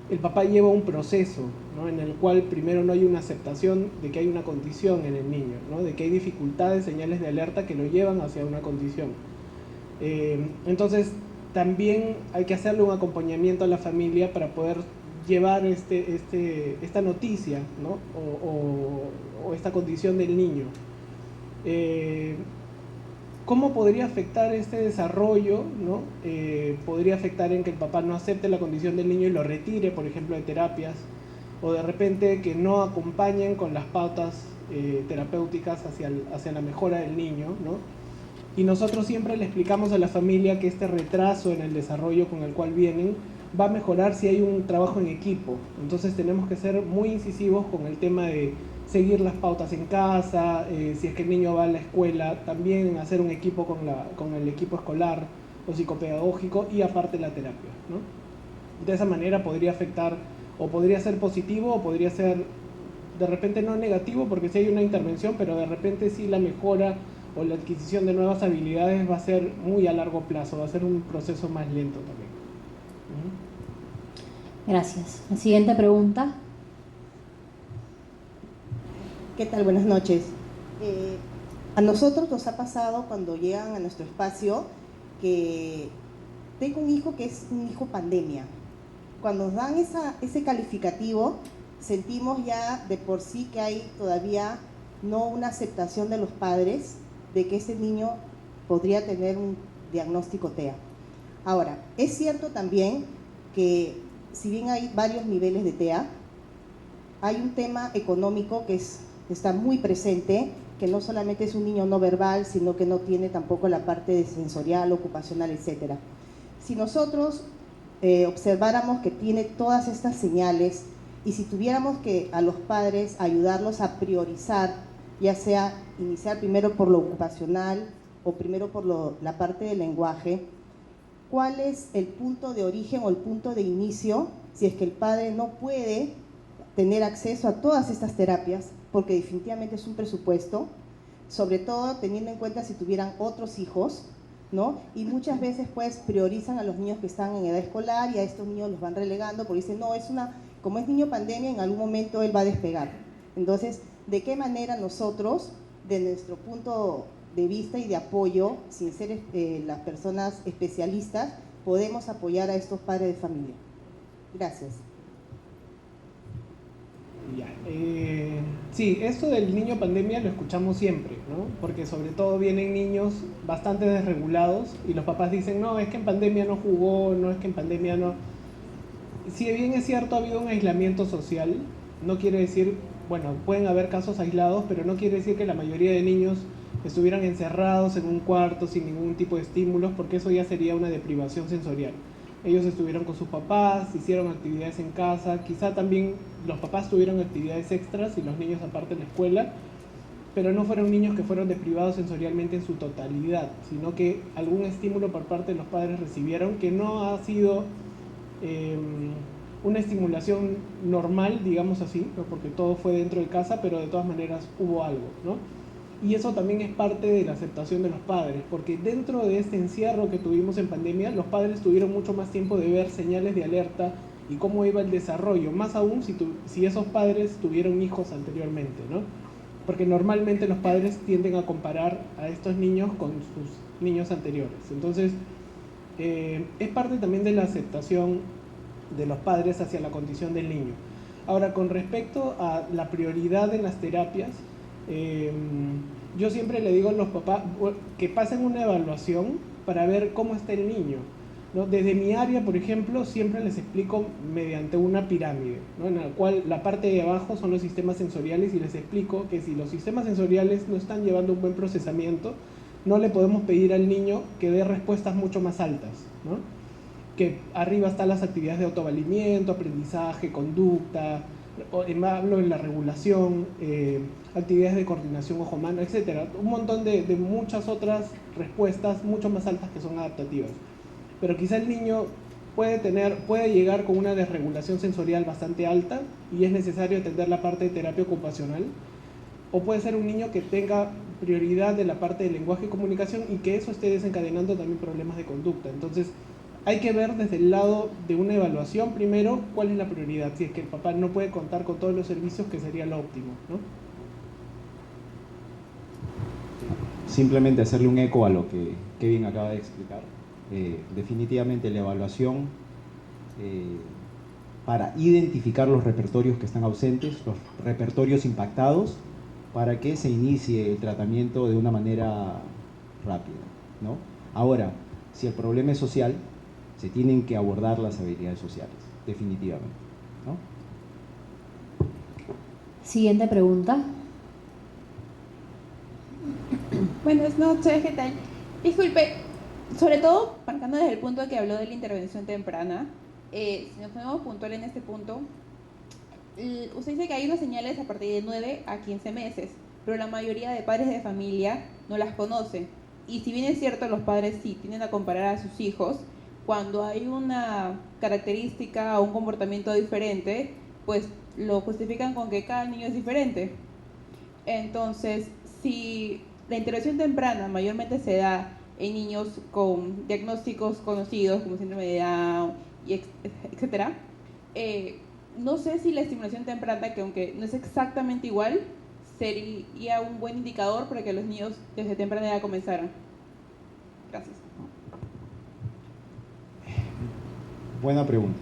C: el papá lleva un proceso, ¿no? En el cual primero no hay una aceptación de que hay una condición en el niño, ¿no? De que hay dificultades, señales de alerta que lo llevan hacia una condición. Entonces, también hay que hacerle un acompañamiento a la familia para poder llevar esta noticia, ¿no? o esta condición del niño. ¿Cómo podría afectar este desarrollo, ¿no? Podría afectar en que el papá no acepte la condición del niño y lo retire, por ejemplo, de terapias, o de repente que no acompañen con las pautas terapéuticas hacia la mejora del niño, ¿no? Y nosotros siempre le explicamos a la familia que este retraso en el desarrollo con el cual vienen va a mejorar si hay un trabajo en equipo. Entonces tenemos que ser muy incisivos con el tema de seguir las pautas en casa, si es que el niño va a la escuela, también hacer un equipo con el equipo escolar o psicopedagógico y aparte la terapia, ¿no? de esa manera podría afectar, o podría ser positivo, o podría ser de repente no negativo, porque sí hay una intervención, pero de repente sí la mejora o la adquisición de nuevas habilidades va a ser muy a largo plazo, va a ser un proceso más lento también.
A: Gracias. La siguiente pregunta.
G: ¿Qué tal? Buenas noches. A nosotros nos ha pasado cuando llegan a nuestro espacio que tengo un hijo que es un hijo pandemia. Cuando nos dan ese calificativo, sentimos ya de por sí que hay todavía no una aceptación de los padres de que ese niño podría tener un diagnóstico TEA. Ahora, es cierto también que si bien hay varios niveles de TEA, hay un tema económico que está muy presente, que no solamente es un niño no verbal, sino que no tiene tampoco la parte de sensorial, ocupacional, etc. Si nosotros observáramos que tiene todas estas señales y si tuviéramos que a los padres ayudarlos a priorizar, ya sea iniciar primero por lo ocupacional o primero por la parte del lenguaje, ¿cuál es el punto de origen o el punto de inicio si es que el padre no puede tener acceso a todas estas terapias? Porque definitivamente es un presupuesto, sobre todo teniendo en cuenta si tuvieran otros hijos, ¿no? Y muchas veces pues priorizan a los niños que están en edad escolar y a estos niños los van relegando porque dicen, no, como es niño pandemia, en algún momento él va a despegar. Entonces, ¿de qué manera nosotros, de nuestro punto de vista y de apoyo, sin ser las personas especialistas, podemos apoyar a estos padres de familia? Gracias.
C: Ya, sí, esto del niño pandemia lo escuchamos siempre, ¿no? Porque sobre todo vienen niños bastante desregulados y los papás dicen, no, es que en pandemia no jugó, no es que en pandemia no... Si bien es cierto, ha habido un aislamiento social, no quiere decir, bueno, pueden haber casos aislados, pero no quiere decir que la mayoría de niños estuvieran encerrados en un cuarto sin ningún tipo de estímulos, porque eso ya sería una deprivación sensorial. Ellos estuvieron con sus papás, hicieron actividades en casa, quizá también los papás tuvieron actividades extras y los niños aparte en la escuela, pero no fueron niños que fueron deprivados sensorialmente en su totalidad, sino que algún estímulo por parte de los padres recibieron que no ha sido una estimulación normal, digamos así, ¿no? Porque todo fue dentro de casa, pero de todas maneras hubo algo, ¿no? Y eso también es parte de la aceptación de los padres, porque dentro de este encierro que tuvimos en pandemia, los padres tuvieron mucho más tiempo de ver señales de alerta y cómo iba el desarrollo, más aún si esos padres tuvieron hijos anteriormente, ¿no? Porque normalmente los padres tienden a comparar a estos niños con sus niños anteriores. Entonces, es parte también de la aceptación de los padres hacia la condición del niño. Ahora, con respecto a la prioridad en las terapias, yo siempre le digo a los papás que pasen una evaluación para ver cómo está el niño, ¿no? Desde mi área, por ejemplo, siempre les explico mediante una pirámide, ¿no? En la cual la parte de abajo son los sistemas sensoriales y les explico que si los sistemas sensoriales no están llevando un buen procesamiento, no le podemos pedir al niño que dé respuestas mucho más altas, ¿no? Que arriba están las actividades de autovalimiento, aprendizaje, conducta, hablo en la regulación, actividades de coordinación ojo-mano, etc. Un montón de muchas otras respuestas mucho más altas que son adaptativas. Pero quizá el niño puede llegar con una desregulación sensorial bastante alta y es necesario atender la parte de terapia ocupacional, o puede ser un niño que tenga prioridad de la parte de lenguaje y comunicación y que eso esté desencadenando también problemas de conducta. Entonces, hay que ver desde el lado de una evaluación primero cuál es la prioridad, si es que el papá no puede contar con todos los servicios, que sería lo óptimo, ¿no?
B: Simplemente hacerle un eco a lo que Kevin acaba de explicar. Definitivamente la evaluación para identificar los repertorios que están ausentes, los repertorios impactados, para que se inicie el tratamiento de una manera rápida, ¿no? Ahora, si el problema es social, se tienen que abordar las habilidades sociales, definitivamente, ¿no?
A: Siguiente pregunta.
H: Buenas noches, ¿qué tal? Disculpe, sobre todo marcando desde el punto que habló de la intervención temprana, si nos ponemos puntual en este punto, usted dice que hay unas señales a partir de 9 a 15 meses, pero la mayoría de padres de familia no las conocen. Y si bien es cierto, los padres sí tienden a comparar a sus hijos, cuando hay una característica o un comportamiento diferente, pues lo justifican con que cada niño es diferente. Entonces, si la intervención temprana mayormente se da en niños con diagnósticos conocidos como síndrome de Down, y etcétera, no sé si la estimulación temprana, que aunque no es exactamente igual, sería un buen indicador para que los niños desde temprana edad comenzaran. Gracias.
B: Buena pregunta.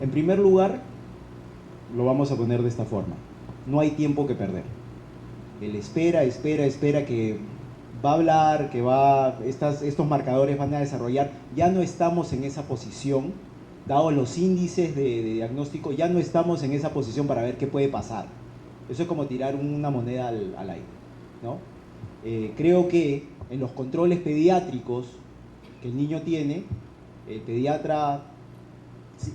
B: En primer lugar, lo vamos a poner de esta forma. No hay tiempo que perder. Él espera que va a hablar, estos marcadores van a desarrollar. Ya no estamos en esa posición, dado los índices de diagnóstico, ya no estamos en esa posición para ver qué puede pasar. Eso es como tirar una moneda al aire, ¿no? Creo que en los controles pediátricos que el niño tiene, el pediatra,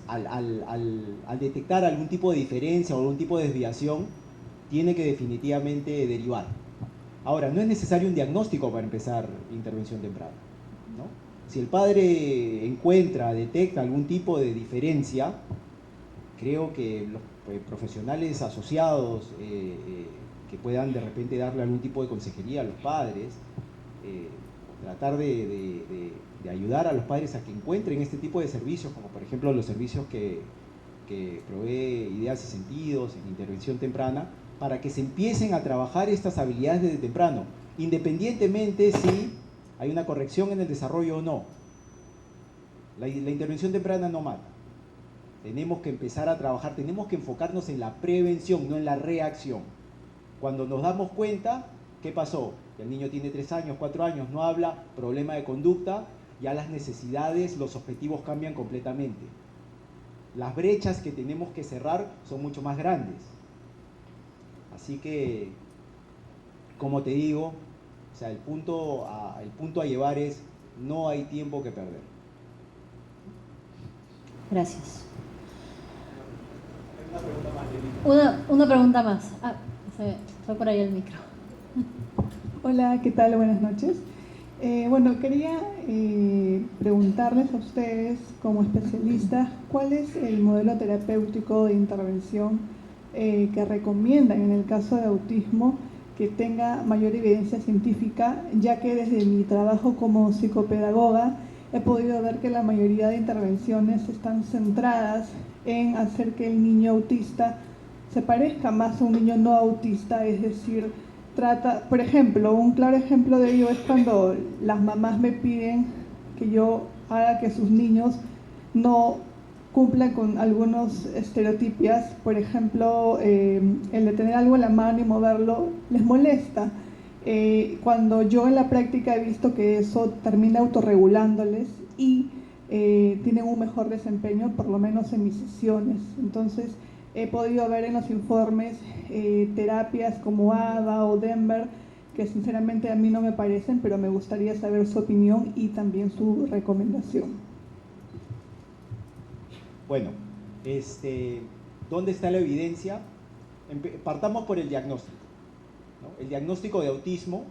B: al detectar algún tipo de diferencia o algún tipo de desviación, tiene que definitivamente derivar. Ahora, no es necesario un diagnóstico para empezar intervención temprana, ¿no? Si el padre detecta algún tipo de diferencia, creo que los profesionales asociados que puedan de repente darle algún tipo de consejería a los padres, tratar de ayudar a los padres a que encuentren este tipo de servicios, como por ejemplo los servicios que provee Ideas y Sentidos en intervención temprana, para que se empiecen a trabajar estas habilidades desde temprano, independientemente si hay una corrección en el desarrollo o no. La intervención temprana no mata. Tenemos que empezar a trabajar, tenemos que enfocarnos en la prevención, no en la reacción. Cuando nos damos cuenta, ¿qué pasó? El niño tiene 3 años, 4 años, no habla, problema de conducta, ya las necesidades, los objetivos cambian completamente. Las brechas que tenemos que cerrar son mucho más grandes. Así que, como te digo, o sea, el punto a llevar es: no hay tiempo que perder.
A: Gracias. Una pregunta más. Se fue por ahí el micro.
I: Hola, ¿qué tal? Buenas noches. Quería preguntarles a ustedes, como especialistas, ¿cuál es el modelo terapéutico de intervención que recomiendan en el caso de autismo que tenga mayor evidencia científica, ya que desde mi trabajo como psicopedagoga he podido ver que la mayoría de intervenciones están centradas en hacer que el niño autista se parezca más a un niño no autista, es decir, por ejemplo, un claro ejemplo de ello es cuando las mamás me piden que yo haga que sus niños no cumplan con algunos estereotipias. Por ejemplo, el de tener algo en la mano y moverlo les molesta. Cuando yo en la práctica he visto que eso termina autorregulándoles y tienen un mejor desempeño, por lo menos en mis sesiones. Entonces, he podido ver en los informes terapias como ABA o Denver, que sinceramente a mí no me parecen, pero me gustaría saber su opinión y también su recomendación.
B: Bueno, ¿dónde está la evidencia? Partamos por el diagnóstico, ¿no? El diagnóstico de autismo,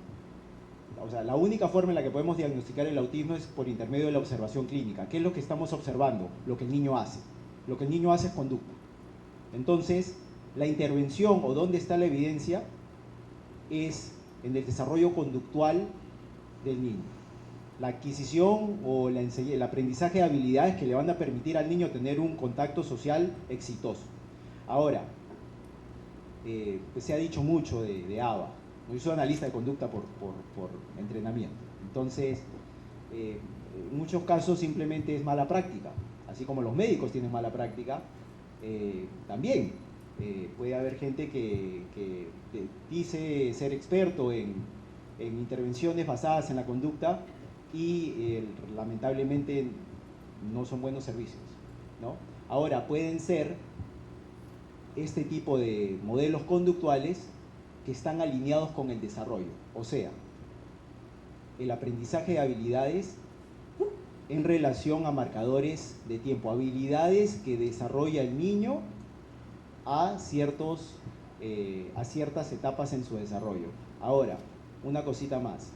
B: o sea, la única forma en la que podemos diagnosticar el autismo es por intermedio de la observación clínica. ¿Qué es lo que estamos observando? Lo que el niño hace. Lo que el niño hace es conducta. Entonces, la intervención o dónde está la evidencia es en el desarrollo conductual del niño. La adquisición o el aprendizaje de habilidades que le van a permitir al niño tener un contacto social exitoso. Ahora, pues se ha dicho mucho de ABA. Yo soy analista de conducta por entrenamiento. Entonces, en muchos casos simplemente es mala práctica. Así como los médicos tienen mala práctica, también puede haber gente que dice ser experto en intervenciones basadas en la conducta y lamentablemente no son buenos servicios, ¿no? Ahora, pueden ser este tipo de modelos conductuales que están alineados con el desarrollo, o sea, el aprendizaje de habilidades en relación a marcadores de tiempo, habilidades que desarrolla el niño a ciertas etapas en su desarrollo. Ahora, una cosita más.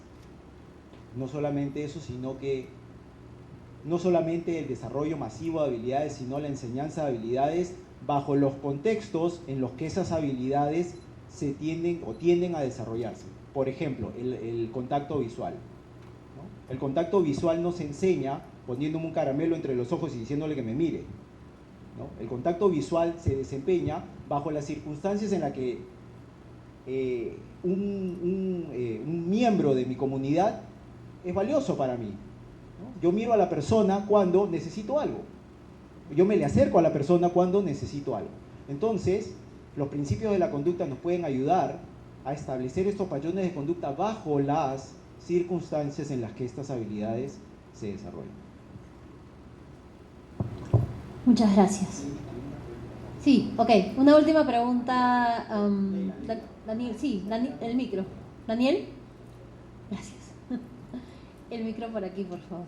B: No solamente eso, sino que no solamente el desarrollo masivo de habilidades, sino la enseñanza de habilidades bajo los contextos en los que esas habilidades se tienden a desarrollarse. Por ejemplo, el contacto visual, ¿no? El contacto visual no se enseña poniéndome un caramelo entre los ojos y diciéndole que me mire, ¿no? El contacto visual se desempeña bajo las circunstancias en las que un miembro de mi comunidad es valioso para mí, ¿no? Yo miro a la persona cuando necesito algo. Yo me le acerco a la persona cuando necesito algo. Entonces, los principios de la conducta nos pueden ayudar a establecer estos patrones de conducta bajo las circunstancias en las que estas habilidades se desarrollan.
A: Muchas gracias. Sí, ok. Una última pregunta. Daniel, sí, el micro. ¿Daniel? Gracias. El micro por aquí, por favor.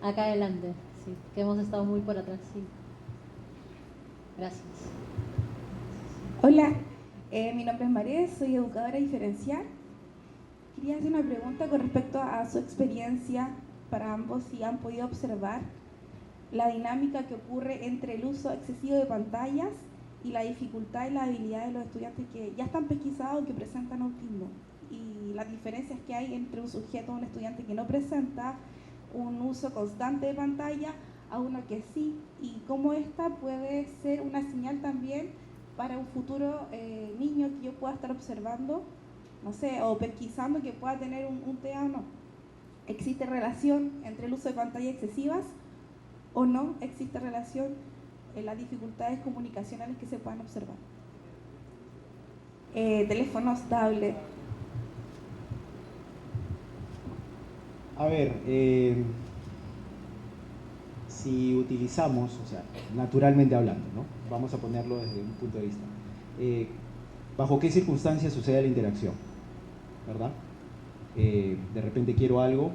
A: Acá adelante, sí, que hemos estado muy por atrás, sí. Gracias.
H: Hola, mi nombre es María, soy educadora diferencial. Quería hacer una pregunta con respecto a su experiencia para ambos, si han podido observar la dinámica que ocurre entre el uso excesivo de pantallas y la dificultad y la habilidad de los estudiantes que ya están pesquisados que presentan autismo, y las diferencias que hay entre un sujeto, un estudiante que no presenta un uso constante de pantalla a uno que sí, y cómo esta puede ser una señal también para un futuro niño que yo pueda estar observando, no sé, o pesquisando, que pueda tener un TEA o no. ¿Existe relación entre el uso de pantallas excesivas o no existe relación en las dificultades comunicacionales que se puedan observar? Teléfonos, tablet.
B: A ver, si utilizamos, o sea, naturalmente hablando, ¿no? Vamos a ponerlo desde un punto de vista. ¿Bajo qué circunstancias sucede la interacción? ¿Verdad? De repente quiero algo,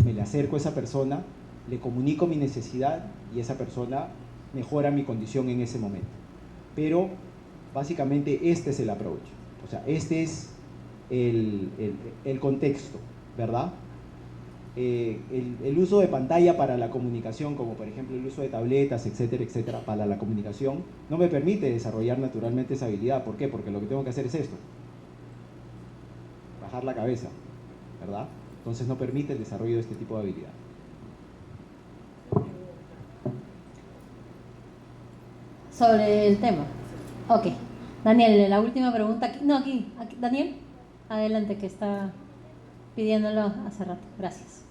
B: me le acerco a esa persona, le comunico mi necesidad y esa persona mejora mi condición en ese momento. Pero básicamente este es el approach, o sea, este es el contexto, ¿verdad? El uso de pantalla para la comunicación, como por ejemplo el uso de tabletas, etcétera, etcétera, para la comunicación, no me permite desarrollar naturalmente esa habilidad. ¿Por qué? Porque lo que tengo que hacer es esto: bajar la cabeza, ¿verdad? Entonces no permite el desarrollo de este tipo de habilidad.
A: Sobre el tema. Ok. Daniel, la última pregunta. Aquí. Daniel, adelante, que está pidiéndolo hace rato. Gracias.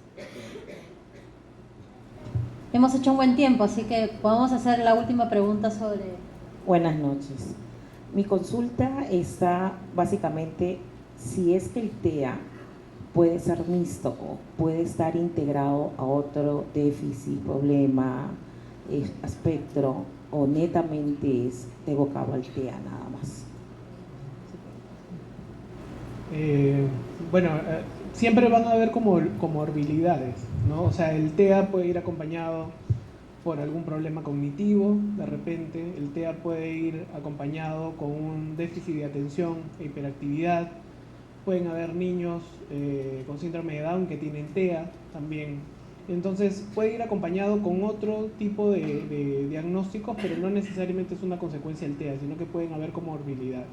A: Hemos hecho un buen tiempo, así que podemos hacer la última pregunta sobre...
J: Buenas noches. Mi consulta está básicamente si es que el TEA puede ser mixto, puede estar integrado a otro déficit, problema, espectro, o netamente es evocado al TEA nada más.
C: Siempre van a haber comorbilidades, ¿no? O sea, el TEA puede ir acompañado por algún problema cognitivo, de repente. El TEA puede ir acompañado con un déficit de atención e hiperactividad. Pueden haber niños con síndrome de Down que tienen TEA también. Entonces puede ir acompañado con otro tipo de diagnósticos, pero no necesariamente es una consecuencia del TEA, sino que pueden haber comorbilidades.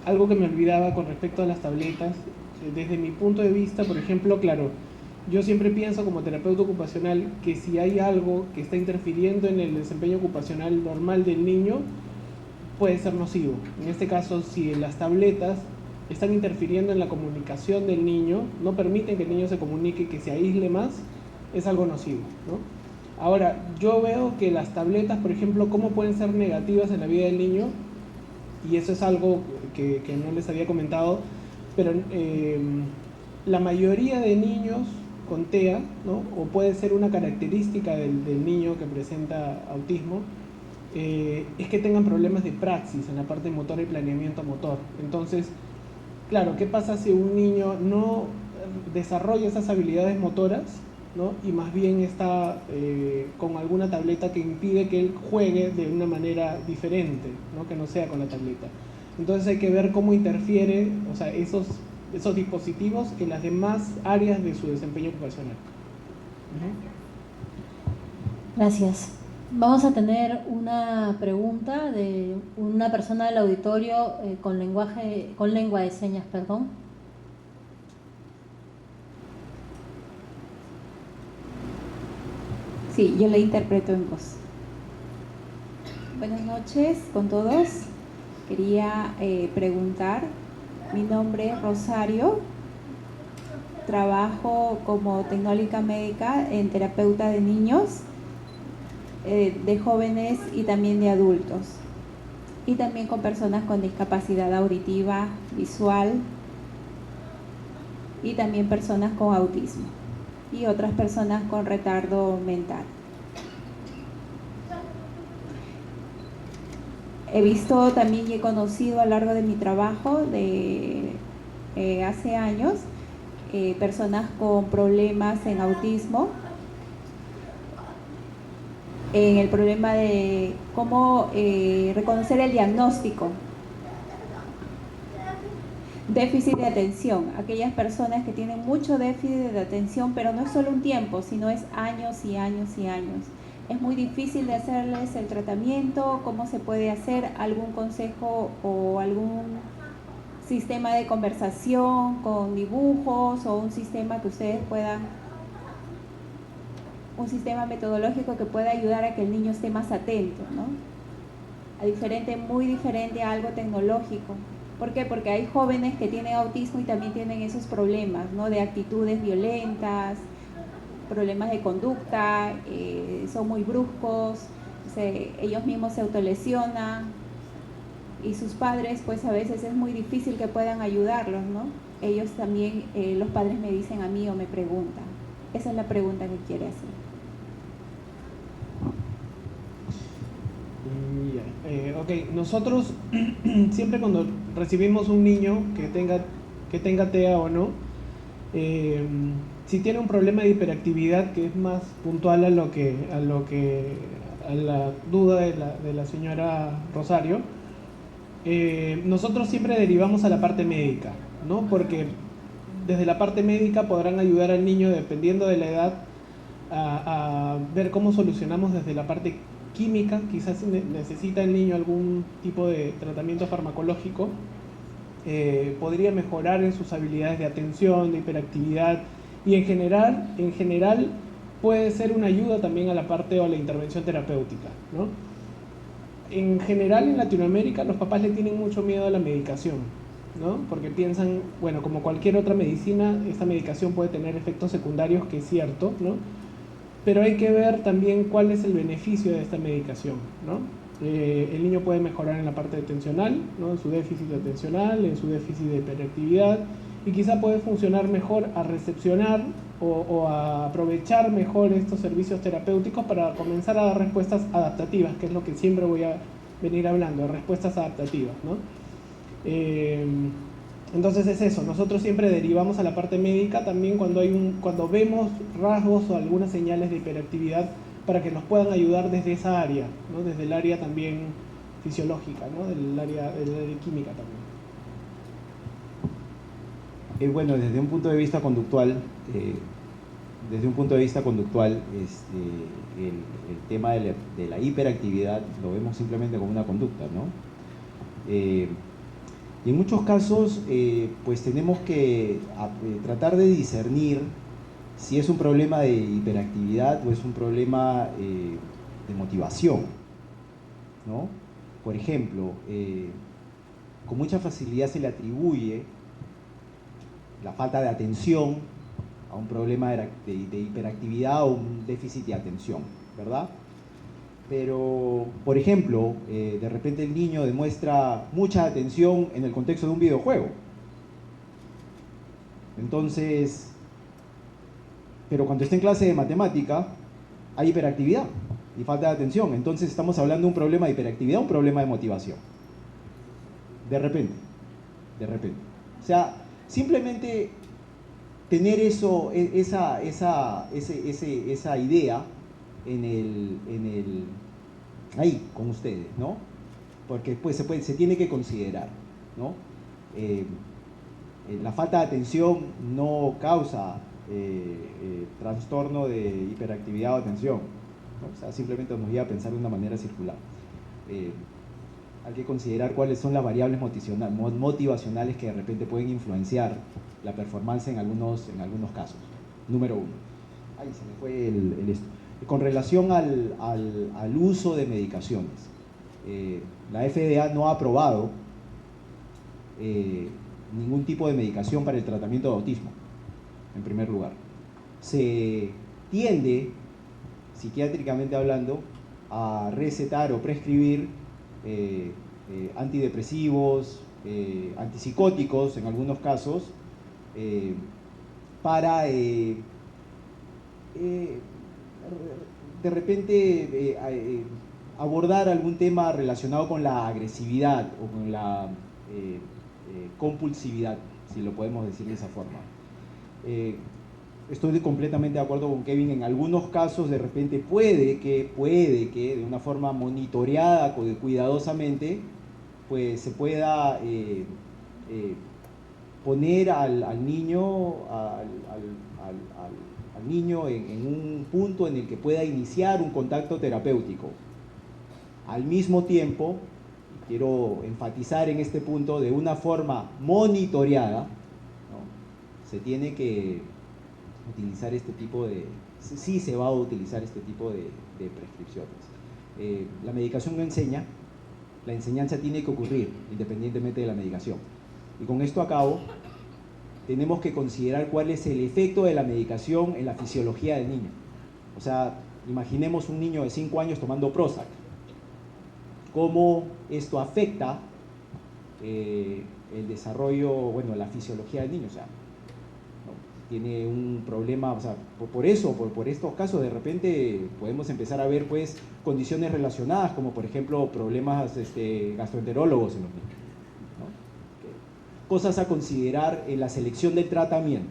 C: Algo que me olvidaba con respecto a las tabletas, desde mi punto de vista, por ejemplo, claro, yo siempre pienso como terapeuta ocupacional que si hay algo que está interfiriendo en el desempeño ocupacional normal del niño, puede ser nocivo. En este caso, si las tabletas están interfiriendo en la comunicación del niño, no permiten que el niño se comunique, que se aísle más, es algo nocivo, ¿no? Ahora, yo veo que las tabletas, por ejemplo, cómo pueden ser negativas en la vida del niño, y eso es algo que no les había comentado, pero la mayoría de niños con TEA, ¿no? O puede ser una característica del niño que presenta autismo, es que tengan problemas de praxis en la parte motora y planeamiento motor. Entonces, claro, ¿qué pasa si un niño no desarrolla esas habilidades motoras, ¿no? Y más bien está con alguna tableta que impide que él juegue de una manera diferente, ¿no? Que no sea con la tableta? Entonces hay que ver cómo interfiere, o sea, esos esos dispositivos en las demás áreas de su desempeño ocupacional.
A: Gracias. Vamos a tener una pregunta de una persona del auditorio con lengua de señas, perdón.
H: Sí, yo le interpreto en voz. Buenas noches con todos. Quería preguntar, mi nombre es Rosario, trabajo como tecnóloga médica en terapeuta de niños, de jóvenes y también de adultos, y también con personas con discapacidad auditiva, visual, y también personas con autismo y otras personas con retardo mental. He visto también y he conocido a lo largo de mi trabajo de hace años personas con problemas en autismo, en el problema de cómo reconocer el diagnóstico. Déficit de atención, aquellas personas que tienen mucho déficit de atención, pero no es solo un tiempo, sino es años y años y años. Es muy difícil de hacerles el tratamiento, cómo se puede hacer, algún consejo o algún sistema de conversación con dibujos o un sistema que ustedes puedan, un sistema metodológico que pueda ayudar a que el niño esté más atento, ¿no? Muy diferente a algo tecnológico. ¿Por qué? Porque hay jóvenes que tienen autismo y también tienen esos problemas, ¿no? De actitudes violentas, problemas de conducta, son muy bruscos, ellos mismos se autolesionan y sus padres pues a veces es muy difícil que puedan ayudarlos, ¿no? Ellos también, los padres me dicen a mí o me preguntan. Esa es la pregunta que quiere hacer.
C: Ok, nosotros siempre cuando recibimos un niño que tenga TEA o no, si tiene un problema de hiperactividad que es más puntual a la duda de la señora Rosario, nosotros siempre derivamos a la parte médica, ¿no? Porque desde la parte médica podrán ayudar al niño, dependiendo de la edad, a ver cómo solucionamos desde la parte química. Quizás necesita el niño algún tipo de tratamiento farmacológico, podría mejorar en sus habilidades de atención, de hiperactividad, y en general puede ser una ayuda también a la parte o a la intervención terapéutica, ¿no? En general en Latinoamérica los papás le tienen mucho miedo a la medicación, ¿no? Porque piensan, bueno, como cualquier otra medicina, esta medicación puede tener efectos secundarios, que es cierto, ¿no? Pero hay que ver también cuál es el beneficio de esta medicación, ¿no? El niño puede mejorar en la parte atencional, ¿no? En su déficit atencional, en su déficit de hiperactividad, y quizá puede funcionar mejor a recepcionar o a aprovechar mejor estos servicios terapéuticos para comenzar a dar respuestas adaptativas, que es lo que siempre voy a venir hablando, de respuestas adaptativas, ¿no? Entonces es eso, nosotros siempre derivamos a la parte médica también cuando vemos rasgos o algunas señales de hiperactividad, para que nos puedan ayudar desde esa área, ¿no? Desde el área también fisiológica, ¿no? Del área química también.
B: Bueno, desde un punto de vista conductual, el tema de la hiperactividad lo vemos simplemente como una conducta, ¿no? Y en muchos casos, pues tenemos que tratar de discernir si es un problema de hiperactividad o es un problema de motivación, ¿no? Por ejemplo, con mucha facilidad se le atribuye la falta de atención a un problema de hiperactividad o un déficit de atención, ¿verdad? Pero, por ejemplo, de repente el niño demuestra mucha atención en el contexto de un videojuego. Entonces, pero cuando está en clase de matemática, hay hiperactividad y falta de atención. Entonces estamos hablando de un problema de hiperactividad, un problema de motivación. De repente. O sea, simplemente tener esa idea ahí con ustedes, ¿no? Porque pues se tiene que considerar, ¿no? la falta de atención no causa trastorno de hiperactividad o atención, ¿no? O sea, simplemente nos lleva a pensar de una manera circular. Hay que considerar cuáles son las variables motivacionales que de repente pueden influenciar la performance en algunos casos. Número 1. Ahí se me fue el esto. Con relación al uso de medicaciones, la FDA no ha aprobado ningún tipo de medicación para el tratamiento de autismo, en primer lugar. Se tiende, psiquiátricamente hablando, a recetar o prescribir antidepresivos, antipsicóticos en algunos casos, para de repente abordar algún tema relacionado con la agresividad o con la compulsividad, si lo podemos decir de esa forma. Estoy completamente de acuerdo con Kevin, en algunos casos de repente puede que de una forma monitoreada, cuidadosamente, pues se pueda poner al niño en un punto en el que pueda iniciar un contacto terapéutico. Al mismo tiempo, quiero enfatizar en este punto, de una forma monitoreada, ¿no? Se tiene que utilizar este tipo de... Sí se va a utilizar este tipo de prescripciones. La medicación no enseña, la enseñanza tiene que ocurrir independientemente de la medicación. Y con esto acabo, tenemos que considerar cuál es el efecto de la medicación en la fisiología del niño. O sea, imaginemos un niño de 5 años tomando Prozac. Cómo esto afecta el desarrollo, bueno, la fisiología del niño. O sea, ¿no? Tiene un problema, o sea, por estos casos de repente podemos empezar a ver pues condiciones relacionadas, como por ejemplo problemas gastroenterólogos en los niños, ¿no? Cosas a considerar en la selección del tratamiento.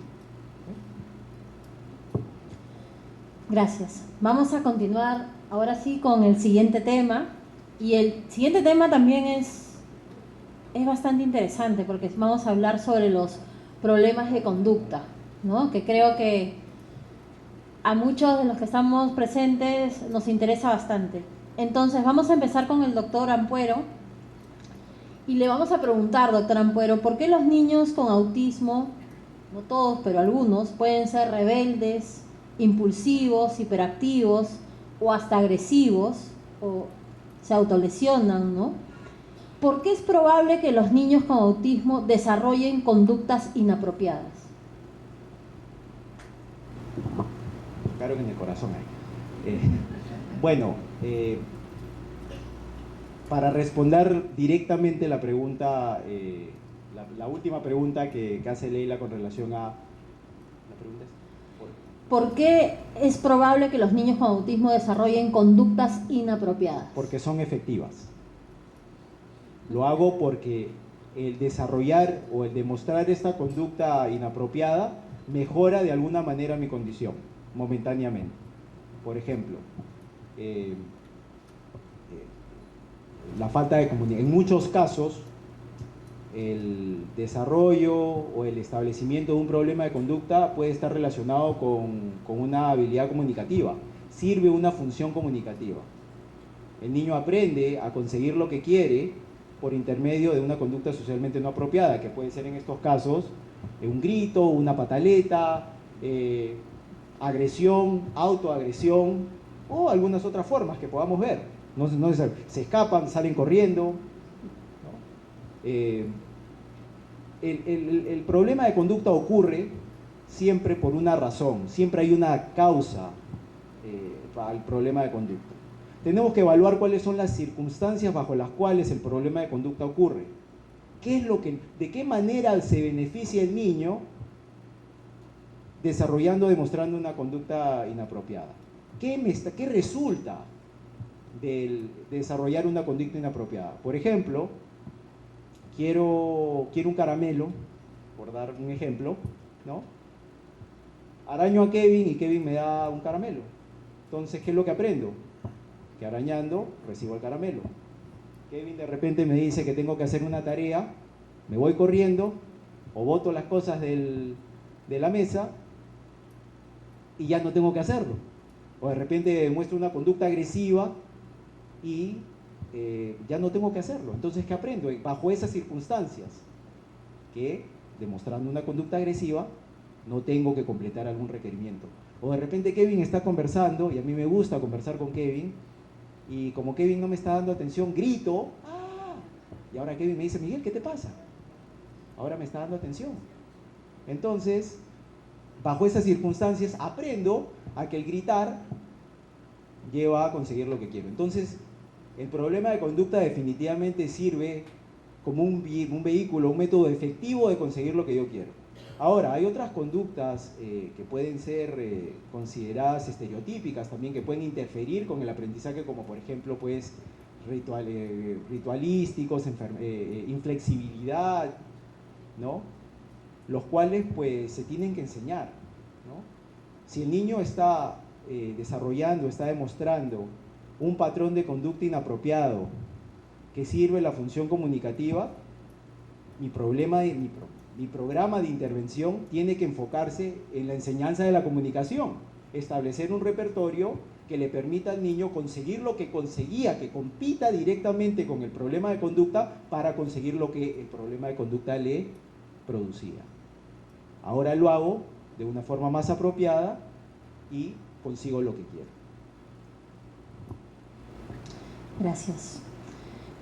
A: Gracias. Vamos a continuar ahora sí con el siguiente tema. Y el siguiente tema también es bastante interesante, porque vamos a hablar sobre los problemas de conducta, ¿no? Que creo que a muchos de los que estamos presentes nos interesa bastante. Entonces vamos a empezar con el doctor Ampuero y le vamos a preguntar, doctor Ampuero, ¿por qué los niños con autismo, no todos, pero algunos, pueden ser rebeldes, impulsivos, hiperactivos o hasta agresivos, o se autolesionan, ¿no? ¿Por qué es probable que los niños con autismo desarrollen conductas inapropiadas?
B: Tocaron en el corazón ahí. Bueno, para responder directamente la pregunta, la última pregunta que hace Leila con relación a... ¿La pregunta es?
A: ¿Por qué es probable que los niños con autismo desarrollen conductas inapropiadas?
B: Porque son efectivas. Lo hago porque el desarrollar o el demostrar esta conducta inapropiada mejora de alguna manera mi condición, momentáneamente. Por ejemplo, la falta de comunicación. En muchos casos, el desarrollo o el establecimiento de un problema de conducta puede estar relacionado con una habilidad comunicativa. Sirve una función comunicativa. El niño aprende a conseguir lo que quiere por intermedio de una conducta socialmente no apropiada, que puede ser en estos casos un grito, una pataleta, agresión, autoagresión o algunas otras formas que podamos ver. Se escapan, salen corriendo, ¿no? El problema de conducta ocurre siempre por una razón, siempre hay una causa para el problema de conducta. Tenemos que evaluar cuáles son las circunstancias bajo las cuales el problema de conducta ocurre. ¿De qué manera se beneficia el niño demostrando una conducta inapropiada? ¿Qué resulta de desarrollar una conducta inapropiada? Por ejemplo, quiero un caramelo, por dar un ejemplo, ¿no? Araño a Kevin y Kevin me da un caramelo. Entonces, ¿qué es lo que aprendo? Que arañando recibo el caramelo. Kevin de repente me dice que tengo que hacer una tarea, me voy corriendo, o boto las cosas de la mesa y ya no tengo que hacerlo. O de repente muestro una conducta agresiva y ya no tengo que hacerlo. Entonces, ¿qué aprendo? Bajo esas circunstancias, que demostrando una conducta agresiva, no tengo que completar algún requerimiento. O de repente Kevin está conversando, y a mí me gusta conversar con Kevin, y como Kevin no me está dando atención, grito, ¡ah! Y ahora Kevin me dice, Miguel, ¿qué te pasa? Ahora me está dando atención. Entonces, bajo esas circunstancias, aprendo a que el gritar lleva a conseguir lo que quiero. Entonces, el problema de conducta definitivamente sirve como un vehículo, un método efectivo de conseguir lo que yo quiero. Ahora, hay otras conductas que pueden ser consideradas estereotípicas también, que pueden interferir con el aprendizaje, como por ejemplo, pues, ritualísticos, inflexibilidad, ¿no? Los cuales, pues, se tienen que enseñar, ¿no? Si el niño está desarrollando, está demostrando un patrón de conducta inapropiado que sirve la función comunicativa, mi programa de intervención tiene que enfocarse en la enseñanza de la comunicación, establecer un repertorio que le permita al niño conseguir lo que conseguía, que compita directamente con el problema de conducta para conseguir lo que el problema de conducta le producía. Ahora lo hago de una forma más apropiada y consigo lo que quiero.
A: Gracias.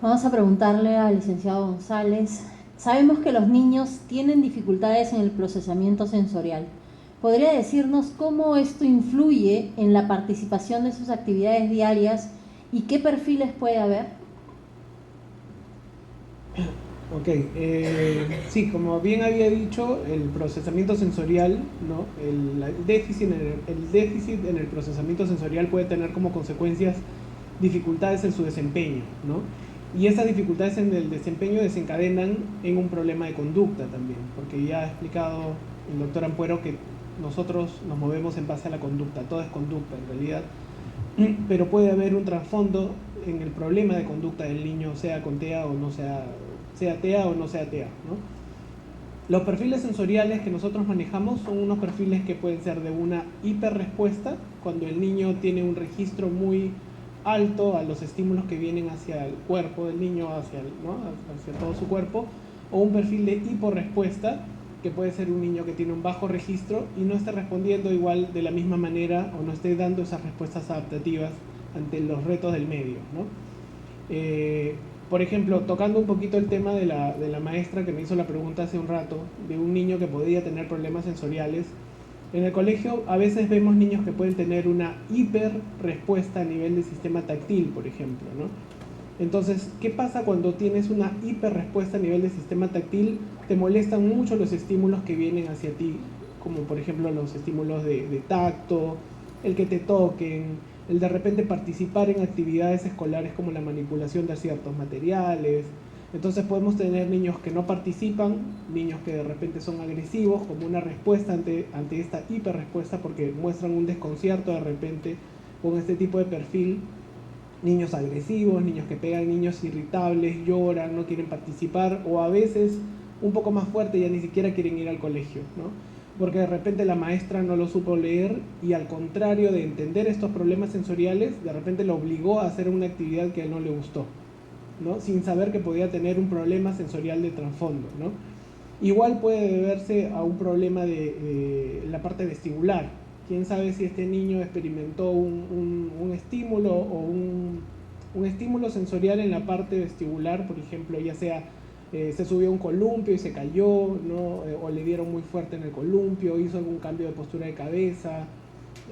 A: Vamos a preguntarle al licenciado González. Sabemos que los niños tienen dificultades en el procesamiento sensorial. ¿Podría decirnos cómo esto influye en la participación de sus actividades diarias y qué perfiles puede haber?
C: Ok, sí, como bien había dicho, el procesamiento sensorial, ¿no? el déficit en el procesamiento sensorial puede tener como consecuencias dificultades en su desempeño, ¿no? Y esas dificultades en el desempeño desencadenan en un problema de conducta también, porque ya ha explicado el doctor Ampuero que nosotros nos movemos en base a la conducta, todo es conducta en realidad, pero puede haber un trasfondo en el problema de conducta del niño, sea con TEA o no sea TEA o no sea TEA, ¿no? Los perfiles sensoriales que nosotros manejamos son unos perfiles que pueden ser de una hiperrespuesta, cuando el niño tiene un registro muy alto a los estímulos que vienen hacia el cuerpo del niño, hacia todo su cuerpo, o un perfil de hiporrespuesta, que puede ser un niño que tiene un bajo registro y no está respondiendo igual de la misma manera o no esté dando esas respuestas adaptativas ante los retos del medio, ¿no? Por ejemplo, tocando un poquito el tema de la maestra que me hizo la pregunta hace un rato, de un niño que podría tener problemas sensoriales. En el colegio a veces vemos niños que pueden tener una hiperrespuesta a nivel de sistema táctil, por ejemplo, ¿no? Entonces, ¿qué pasa cuando tienes una hiperrespuesta a nivel de sistema táctil? Te molestan mucho los estímulos que vienen hacia ti, como por ejemplo los estímulos de tacto, el que te toquen, el de repente participar en actividades escolares como la manipulación de ciertos materiales. Entonces podemos tener niños que no participan, niños que de repente son agresivos como una respuesta ante esta hiperrespuesta porque muestran un desconcierto de repente con este tipo de perfil. Niños agresivos, niños que pegan, niños irritables, lloran, no quieren participar o a veces un poco más fuerte ya ni siquiera quieren ir al colegio, ¿no? Porque de repente la maestra no lo supo leer y al contrario de entender estos problemas sensoriales, de repente lo obligó a hacer una actividad que a él no le gustó, ¿no? Sin saber que podía tener un problema sensorial de trasfondo, ¿no? Igual puede deberse a un problema de la parte vestibular. Quién sabe si este niño experimentó un estímulo o un estímulo sensorial en la parte vestibular, por ejemplo, ya sea se subió a un columpio y se cayó, ¿no? O le dieron muy fuerte en el columpio, hizo algún cambio de postura de cabeza,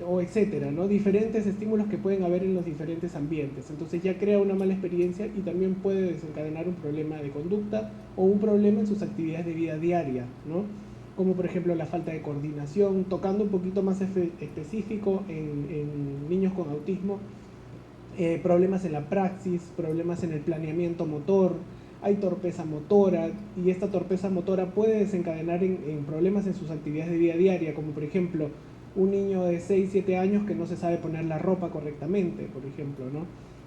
C: o etcétera, ¿no? Diferentes estímulos que pueden haber en los diferentes ambientes. Entonces ya crea una mala experiencia y también puede desencadenar un problema de conducta o un problema en sus actividades de vida diaria, ¿no? Como por ejemplo la falta de coordinación, tocando un poquito más específico en niños con autismo, problemas en la praxis, problemas en el planeamiento motor, hay torpeza motora y esta torpeza motora puede desencadenar en problemas en sus actividades de vida diaria, como por ejemplo un niño de 6, 7 años que no se sabe poner la ropa correctamente, por ejemplo, ¿no?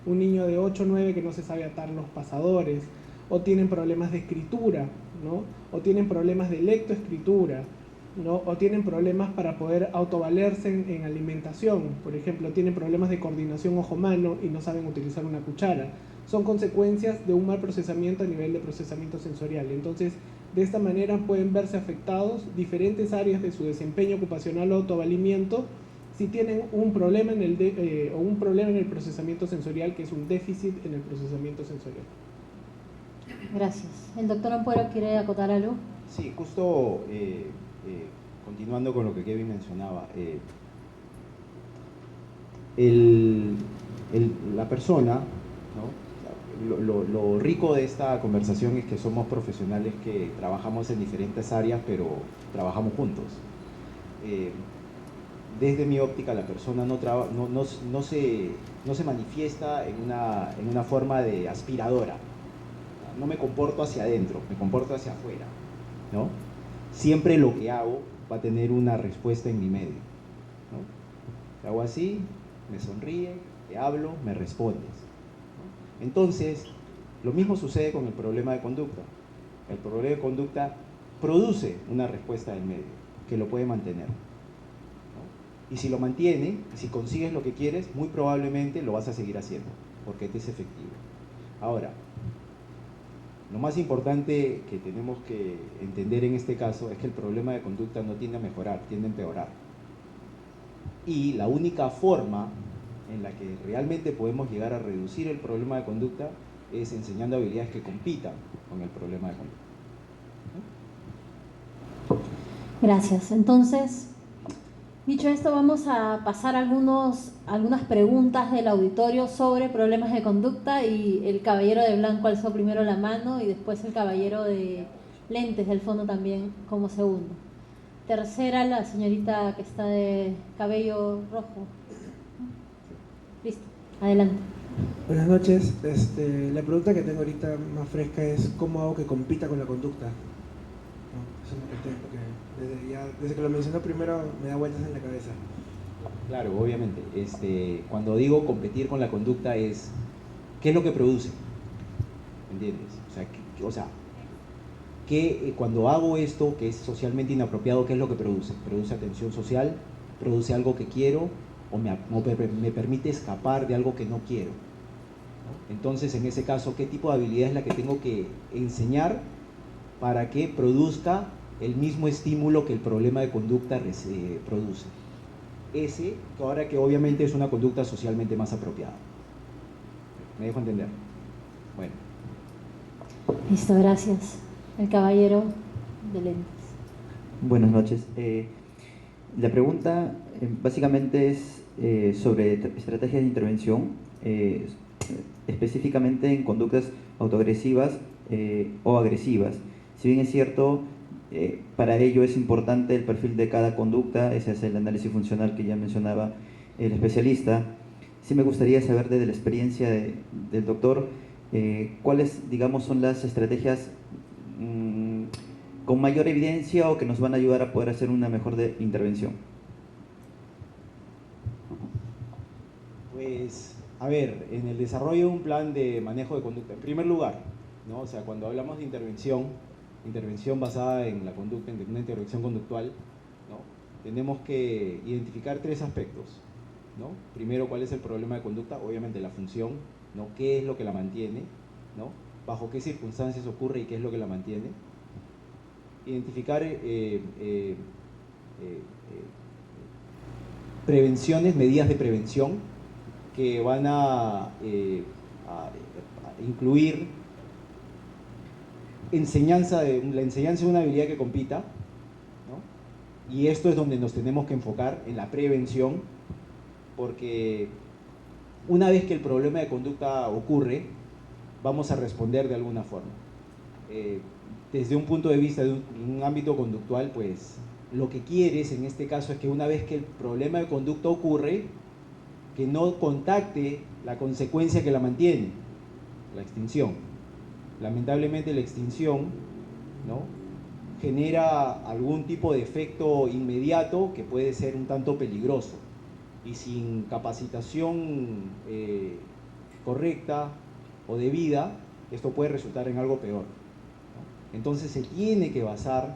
C: Un niño de 8, 9 que no se sabe atar los pasadores, o tienen problemas de escritura, ¿no? O tienen problemas de lectoescritura, ¿no? O tienen problemas para poder autovalerse en alimentación, por ejemplo, tienen problemas de coordinación ojo-mano y no saben utilizar una cuchara. Son consecuencias de un mal procesamiento a nivel de procesamiento sensorial. Entonces, de esta manera pueden verse afectados diferentes áreas de su desempeño ocupacional o autovalimiento si tienen un problema en el procesamiento sensorial, que es un déficit en el procesamiento sensorial.
A: Gracias. ¿El doctor Ampuero quiere acotar algo?
B: Sí, justo continuando con lo que Kevin mencionaba, la persona, ¿no? Lo rico de esta conversación es que somos profesionales que trabajamos en diferentes áreas, pero trabajamos juntos. Desde mi óptica, la persona no se manifiesta en una forma de aspiradora. No me comporto hacia adentro, me comporto hacia afuera, ¿no? Siempre lo que hago va a tener una respuesta en mi medio, ¿no? Te hago así, me sonríe, te hablo, me respondes, ¿no? Entonces, lo mismo sucede con el problema de conducta. El problema de conducta produce una respuesta del medio que lo puede mantener, ¿no? Y si lo mantiene, si consigues lo que quieres, muy probablemente lo vas a seguir haciendo, porque te es efectivo. Ahora, lo más importante que tenemos que entender en este caso es que el problema de conducta no tiende a mejorar, tiende a empeorar. Y la única forma en la que realmente podemos llegar a reducir el problema de conducta es enseñando habilidades que compitan con el problema de conducta.
A: Gracias. Entonces, dicho esto, vamos a pasar algunas preguntas del auditorio sobre problemas de conducta, y el caballero de blanco alzó primero la mano y después el caballero de lentes del fondo también como segundo. Tercera, la señorita que está de cabello rojo. Listo, adelante.
K: Buenas noches. La pregunta que tengo ahorita más fresca es ¿cómo hago que compita con la conducta? No, eso es lo que tengo, porque desde que lo mencionó primero me da vueltas en la cabeza.
B: Claro, obviamente. Cuando digo competir con la conducta es ¿qué es lo que produce? ¿Entiendes? Cuando hago esto que es socialmente inapropiado, ¿qué es lo que produce? Produce atención social, produce algo que quiero, o me permite escapar de algo que no quiero, ¿no? Entonces, en ese caso, ¿qué tipo de habilidad es la que tengo que enseñar para que produzca el mismo estímulo que el problema de conducta produce? Ahora que obviamente es una conducta socialmente más apropiada. ¿Me dejo entender? Bueno.
A: Listo, gracias. El caballero de lentes.
F: Buenas noches. La pregunta básicamente es sobre estrategias de intervención, específicamente en conductas autoagresivas o agresivas. Si bien es cierto, para ello es importante el perfil de cada conducta, ese es el análisis funcional que ya mencionaba el especialista. Sí me gustaría saber desde la experiencia del doctor, cuáles, digamos, son las estrategias con mayor evidencia o que nos van a ayudar a poder hacer una mejor intervención.
B: Pues, a ver, en el desarrollo de un plan de manejo de conducta, en primer lugar, ¿no? O sea, cuando hablamos de intervención basada en la conducta, en una intervención conductual, ¿no? Tenemos que identificar tres aspectos, ¿no? Primero, ¿cuál es el problema de conducta? Obviamente la función, ¿no? ¿Qué es lo que la mantiene? ¿No? ¿Bajo qué circunstancias ocurre y qué es lo que la mantiene? Identificar prevenciones, medidas de prevención que van a incluir la enseñanza de una habilidad que compita, ¿no? Y esto es donde nos tenemos que enfocar, en la prevención, porque una vez que el problema de conducta ocurre, vamos a responder de alguna forma. Desde un punto de vista de un ámbito conductual, pues lo que quieres en este caso es que una vez que el problema de conducta ocurre, que no contacte la consecuencia que la mantiene, la extinción. Lamentablemente la extinción, ¿no?, genera algún tipo de efecto inmediato que puede ser un tanto peligroso, y sin capacitación correcta o debida, esto puede resultar en algo peor, ¿no? Entonces se tiene que basar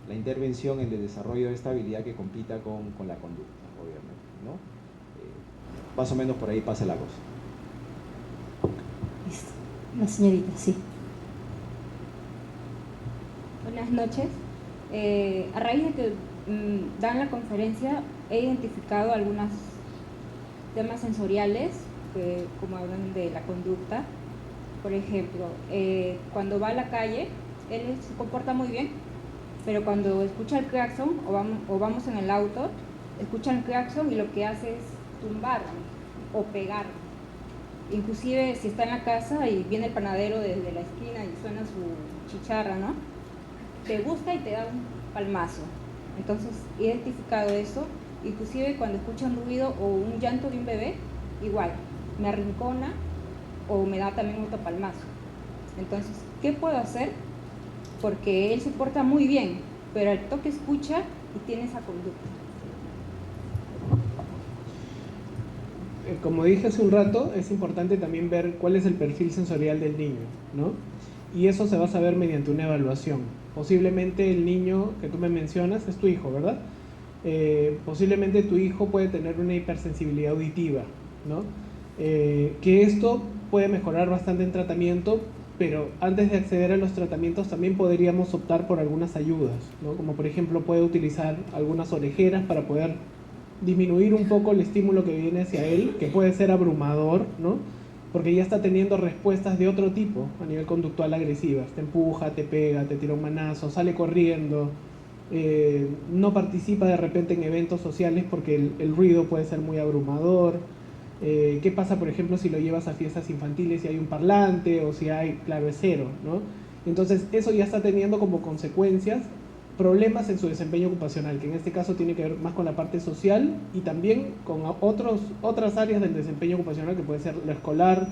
B: la intervención en el desarrollo de esta habilidad que compita con la conducta, obviamente, ¿no? Más o menos por ahí pasa la cosa.
A: Listo. La señorita, sí.
L: Buenas noches. A raíz de que dan la conferencia, he identificado algunos temas sensoriales, como hablan de la conducta. Por ejemplo, cuando va a la calle, él se comporta muy bien, pero cuando escucha el claxon o vamos en el auto, escucha el claxon y lo que hace es tumbarme o pegarme. Inclusive si está en la casa y viene el panadero desde la esquina y suena su chicharra, ¿no? Te busca y te da un palmazo. Entonces, he identificado eso. Inclusive cuando escucha un ruido o un llanto de un bebé, igual, me arrincona o me da también otro palmazo. Entonces, ¿qué puedo hacer? Porque él se porta muy bien, pero al toque escucha y tiene esa conducta.
C: Como dije hace un rato, es importante también ver cuál es el perfil sensorial del niño, ¿no? Y eso se va a saber mediante una evaluación. Posiblemente el niño que tú me mencionas es tu hijo, ¿verdad? Posiblemente tu hijo puede tener una hipersensibilidad auditiva, ¿no? Que esto puede mejorar bastante en tratamiento, pero antes de acceder a los tratamientos también podríamos optar por algunas ayudas, ¿no? Como por ejemplo puede utilizar algunas orejeras para poder disminuir un poco el estímulo que viene hacia él, que puede ser abrumador, ¿no? Porque ya está teniendo respuestas de otro tipo a nivel conductual agresivas. Te empuja, te pega, te tira un manazo, sale corriendo, no participa de repente en eventos sociales porque el ruido puede ser muy abrumador. ¿Qué pasa, por ejemplo, si lo llevas a fiestas infantiles y hay un parlante o si hay, claro, es cero, ¿no? Entonces eso ya está teniendo como consecuencias problemas en su desempeño ocupacional, que en este caso tiene que ver más con la parte social y también con otras áreas del desempeño ocupacional, que puede ser lo escolar,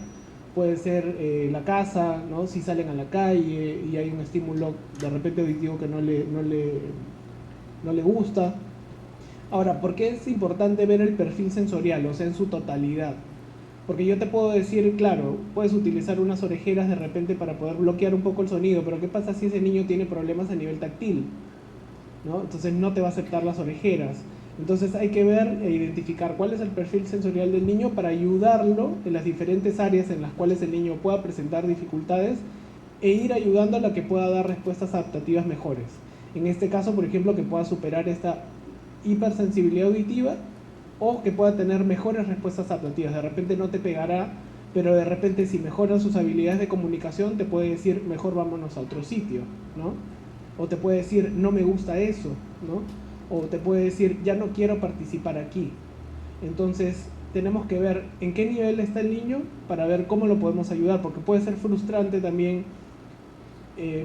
C: puede ser la casa, ¿no? Si salen a la calle y hay un estímulo de repente auditivo que no le gusta. Ahora, ¿por qué es importante ver el perfil sensorial, o sea, en su totalidad? Porque yo te puedo decir, claro, puedes utilizar unas orejeras de repente para poder bloquear un poco el sonido, pero ¿qué pasa si ese niño tiene problemas a nivel táctil? ¿No? Entonces no te va a aceptar las orejeras. Entonces hay que ver e identificar cuál es el perfil sensorial del niño para ayudarlo en las diferentes áreas en las cuales el niño pueda presentar dificultades e ir ayudándolo a que pueda dar respuestas adaptativas mejores. En este caso, por ejemplo, que pueda superar esta hipersensibilidad auditiva o que pueda tener mejores respuestas adaptativas. De repente no te pegará, pero de repente si mejora sus habilidades de comunicación te puede decir mejor vámonos a otro sitio, ¿no? O te puede decir no me gusta eso, ¿no? O te puede decir ya no quiero participar aquí. Entonces tenemos que ver en qué nivel está el niño para ver cómo lo podemos ayudar, porque puede ser frustrante también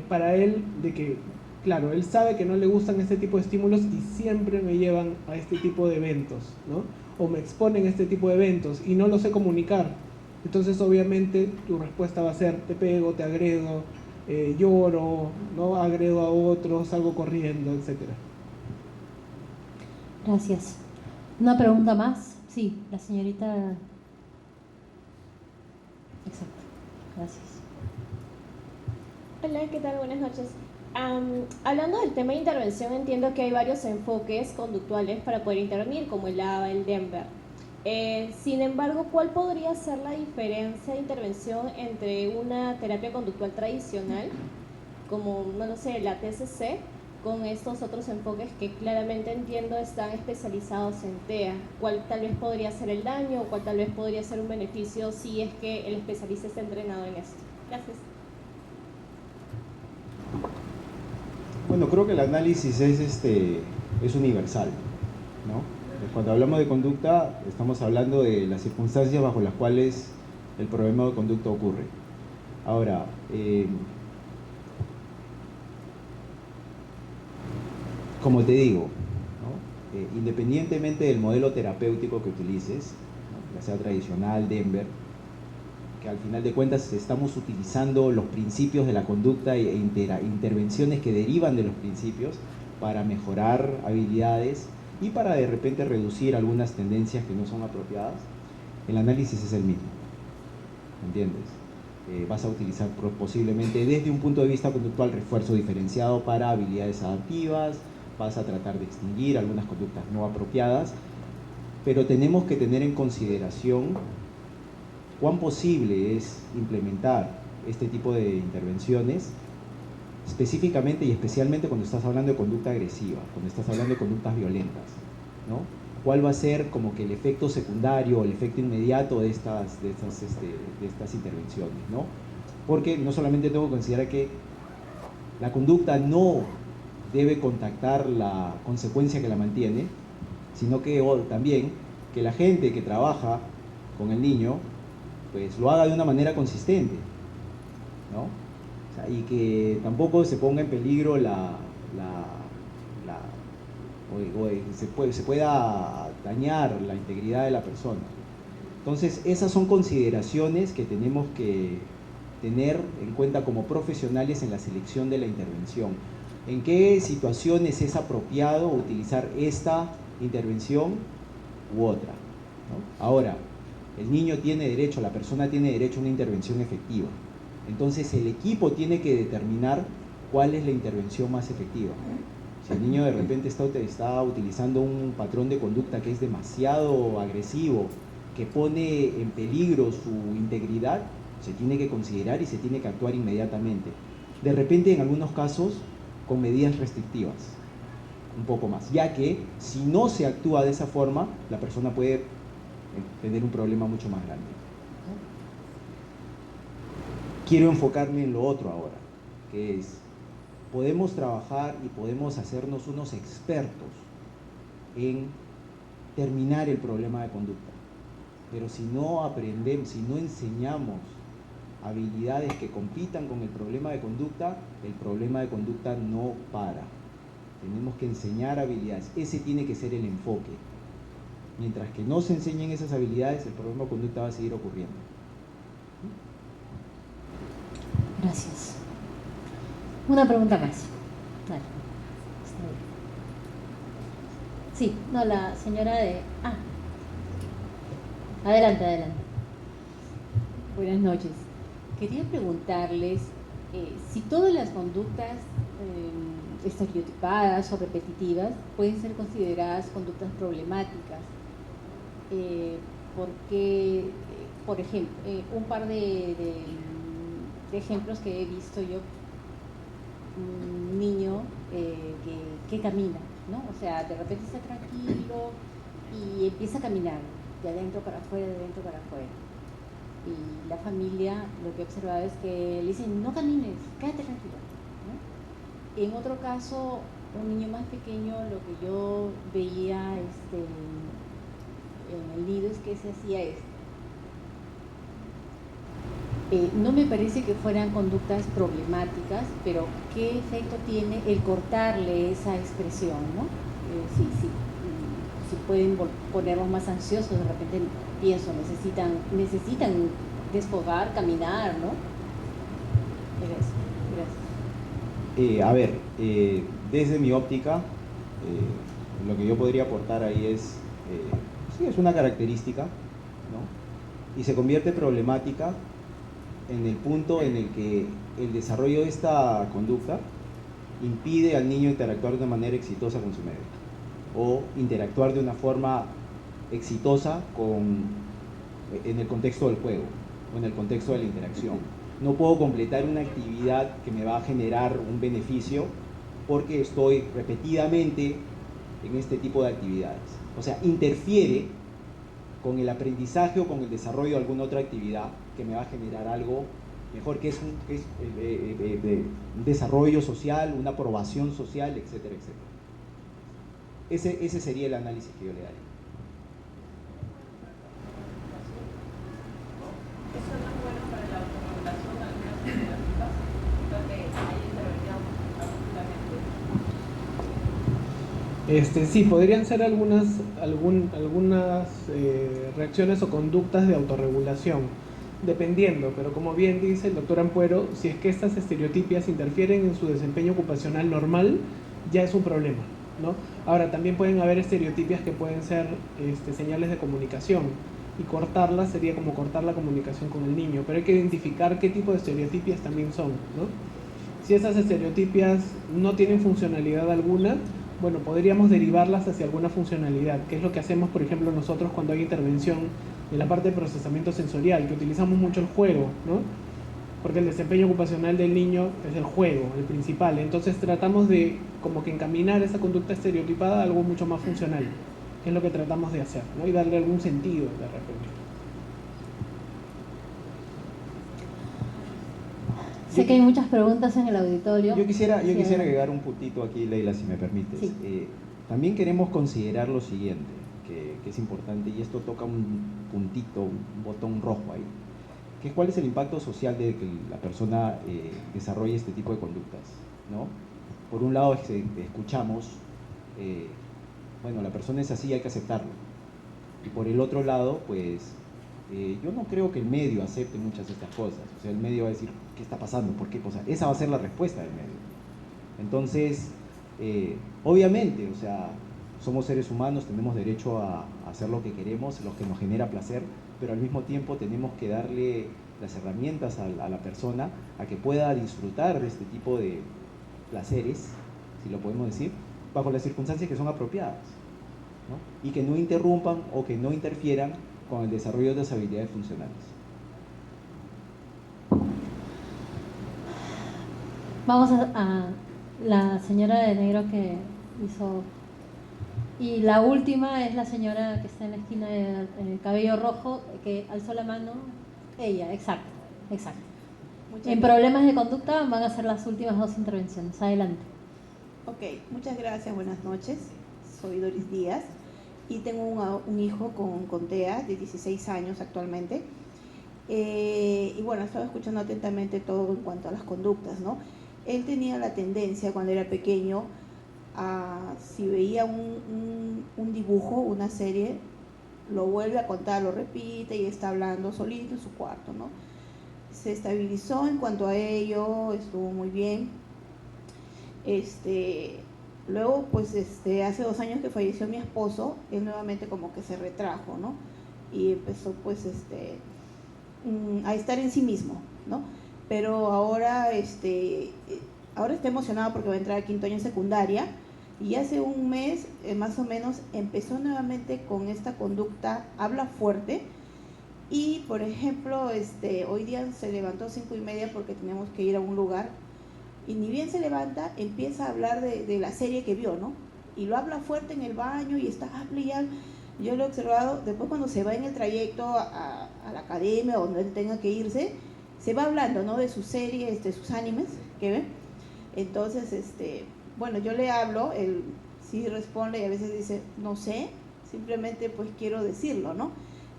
C: para él de que, claro, él sabe que no le gustan este tipo de estímulos y siempre me llevan a este tipo de eventos, ¿no? O me exponen a este tipo de eventos y no lo sé comunicar. Entonces obviamente tu respuesta va a ser te pego, te agredo, lloro, ¿no? Agredo a otros, salgo corriendo, etc.
A: Gracias. ¿Una pregunta más? Sí, la señorita. Exacto. Gracias.
M: Hola, ¿qué tal? Buenas noches. Hablando del tema de intervención, entiendo que hay varios enfoques conductuales para poder intervenir, como el ABA, el Denver. Sin embargo, ¿cuál podría ser la diferencia de intervención entre una terapia conductual tradicional, como, no sé, la TCC, con estos otros enfoques que claramente entiendo están especializados en TEA? ¿Cuál tal vez podría ser el daño o cuál tal vez podría ser un beneficio si es que el especialista está entrenado en esto? Gracias.
B: Bueno, creo que el análisis es universal, ¿no? Cuando hablamos de conducta, estamos hablando de las circunstancias bajo las cuales el problema de conducta ocurre. Ahora, como te digo, ¿no? Independientemente del modelo terapéutico que utilices, ¿no? Ya sea tradicional, Denver, que al final de cuentas estamos utilizando los principios de la conducta e intervenciones que derivan de los principios para mejorar habilidades y para de repente reducir algunas tendencias que no son apropiadas, el análisis es el mismo, ¿entiendes? vas a utilizar posiblemente desde un punto de vista conductual refuerzo diferenciado para habilidades adaptivas, vas a tratar de extinguir algunas conductas no apropiadas, pero tenemos que tener en consideración cuán posible es implementar este tipo de intervenciones, específicamente y especialmente cuando estás hablando de conducta agresiva, cuando estás hablando de conductas violentas, ¿no? ¿Cuál va a ser como que el efecto secundario, el efecto inmediato de estas intervenciones, ¿no? Porque no solamente tengo que considerar que la conducta no debe contactar la consecuencia que la mantiene, sino que también que la gente que trabaja con el niño pues lo haga de una manera consistente, ¿no? O sea, y que tampoco se ponga en peligro se pueda dañar la integridad de la persona. Entonces, esas son consideraciones que tenemos que tener en cuenta como profesionales en la selección de la intervención. ¿En qué situaciones es apropiado utilizar esta intervención u otra, ¿no? Ahora, el niño tiene derecho, la persona tiene derecho a una intervención efectiva. Entonces, el equipo tiene que determinar cuál es la intervención más efectiva. Si el niño de repente está utilizando un patrón de conducta que es demasiado agresivo, que pone en peligro su integridad, se tiene que considerar y se tiene que actuar inmediatamente. De repente, en algunos casos, con medidas restrictivas, un poco más, ya que si no se actúa de esa forma, la persona puede tener un problema mucho más grande. Quiero enfocarme en lo otro ahora, que es, podemos trabajar y podemos hacernos unos expertos en terminar el problema de conducta, pero si no aprendemos, si no enseñamos habilidades que compitan con el problema de conducta no para. Tenemos que enseñar habilidades, ese tiene que ser el enfoque. Mientras que no se enseñen esas habilidades, el problema de conducta va a seguir ocurriendo.
A: Gracias. Una pregunta más. Vale. Sí, no, la señora de... Adelante, adelante.
N: Buenas noches. Quería preguntarles si todas las conductas estereotipadas o repetitivas pueden ser consideradas conductas problemáticas. Porque, por ejemplo, un par de ejemplos que he visto yo, un niño que camina, ¿no? O sea, de repente está tranquilo y empieza a caminar de adentro para afuera, de adentro para afuera. Y la familia, lo que he observado es que le dicen, no camines, quédate tranquilo, ¿no? En otro caso, un niño más pequeño, lo que yo veía en el nido es que se hacía esto. No me parece que fueran conductas problemáticas, pero ¿qué efecto tiene el cortarle esa expresión, ¿no? Si pueden ponernos más ansiosos, de repente pienso, necesitan desfogar, caminar, ¿no? Gracias.
B: A ver, desde mi óptica, lo que yo podría aportar ahí es, sí, es una característica, ¿no? Y se convierte problemática en el punto en el que el desarrollo de esta conducta impide al niño interactuar de una manera exitosa con su medio, o interactuar de una forma exitosa en el contexto del juego, o en el contexto de la interacción. No puedo completar una actividad que me va a generar un beneficio porque estoy repetidamente en este tipo de actividades. O sea, interfiere con el aprendizaje o con el desarrollo de alguna otra actividad que me va a generar algo mejor, que es un desarrollo social, una aprobación social, etcétera, etcétera. Ese sería el análisis que yo le daría.
O: ¿Eso no es bueno para la autorregulación de algunas alternativas? Donde hay intervenido
C: Sí, podrían ser algunas reacciones o conductas de autorregulación, dependiendo, pero como bien dice el doctor Ampuero, si es que estas estereotipias interfieren en su desempeño ocupacional normal, ya es un problema, ¿no? Ahora, también pueden haber estereotipias que pueden ser señales de comunicación. y cortarla sería como cortar la comunicación con el niño, pero hay que identificar qué tipo de estereotipias también son, ¿no? Si esas estereotipias no tienen funcionalidad alguna, bueno, podríamos derivarlas hacia alguna funcionalidad, que es lo que hacemos, por ejemplo, nosotros cuando hay intervención en la parte de procesamiento sensorial, que utilizamos mucho el juego, ¿no? Porque el desempeño ocupacional del niño es el juego, el principal. Entonces tratamos de como que encaminar esa conducta estereotipada a algo mucho más funcional, que es lo que tratamos de hacer, ¿no? Y darle algún sentido de repente.
A: Sé que hay muchas preguntas en el auditorio.
B: Yo quisiera agregar un puntito aquí, Leila, si me permites.
A: Sí.
B: También queremos considerar lo siguiente, que es importante, y esto toca un puntito, un botón rojo ahí, que es cuál es el impacto social de que la persona desarrolle este tipo de conductas, ¿no? Por un lado escuchamos, bueno, la persona es así, hay que aceptarlo. Y por el otro lado, pues, yo no creo que el medio acepte muchas de estas cosas. O sea, el medio va a decir, ¿qué está pasando? ¿Por qué cosa? Esa va a ser la respuesta del medio. Entonces, obviamente, o sea, somos seres humanos, tenemos derecho a hacer lo que queremos, lo que nos genera placer, pero al mismo tiempo tenemos que darle las herramientas a la persona a que pueda disfrutar de este tipo de placeres, si lo podemos decir, bajo las circunstancias que son apropiadas, ¿no? Y que no interrumpan o que no interfieran con el desarrollo de las habilidades funcionales.
A: Vamos a la señora de negro que hizo... Y la última es la señora que está en la esquina del cabello rojo, que alzó la mano. Ella, exacto. En problemas de conducta van a ser las últimas dos intervenciones. Adelante.
G: Ok, muchas gracias, buenas noches. Soy Doris Díaz y tengo un hijo con TEA de 16 años actualmente. Y bueno, estaba escuchando atentamente todo en cuanto a las conductas, ¿no? Él tenía la tendencia cuando era pequeño si veía un dibujo, una serie, lo vuelve a contar, lo repite y está hablando solito en su cuarto, ¿no? Se estabilizó en cuanto a ello, estuvo muy bien. Luego, pues hace 2 años que falleció mi esposo, él nuevamente como que se retrajo, ¿no? Y empezó pues a estar en sí mismo, ¿no? Pero ahora, ahora está emocionado porque va a entrar a 5º año secundaria. Y hace un mes, más o menos, empezó nuevamente con esta conducta, habla fuerte. Y, por ejemplo, hoy día se levantó 5:30 porque teníamos que ir a un lugar. Y ni bien se levanta, empieza a hablar de la serie que vio, ¿no? Y lo habla fuerte en el baño y está hablando. Yo lo he observado, después cuando se va en el trayecto a la academia o donde él tenga que irse, se va hablando, ¿no? De sus series, de sus animes que ve. Entonces, bueno, yo le hablo, él sí responde y a veces dice, no sé, simplemente pues quiero decirlo, ¿no?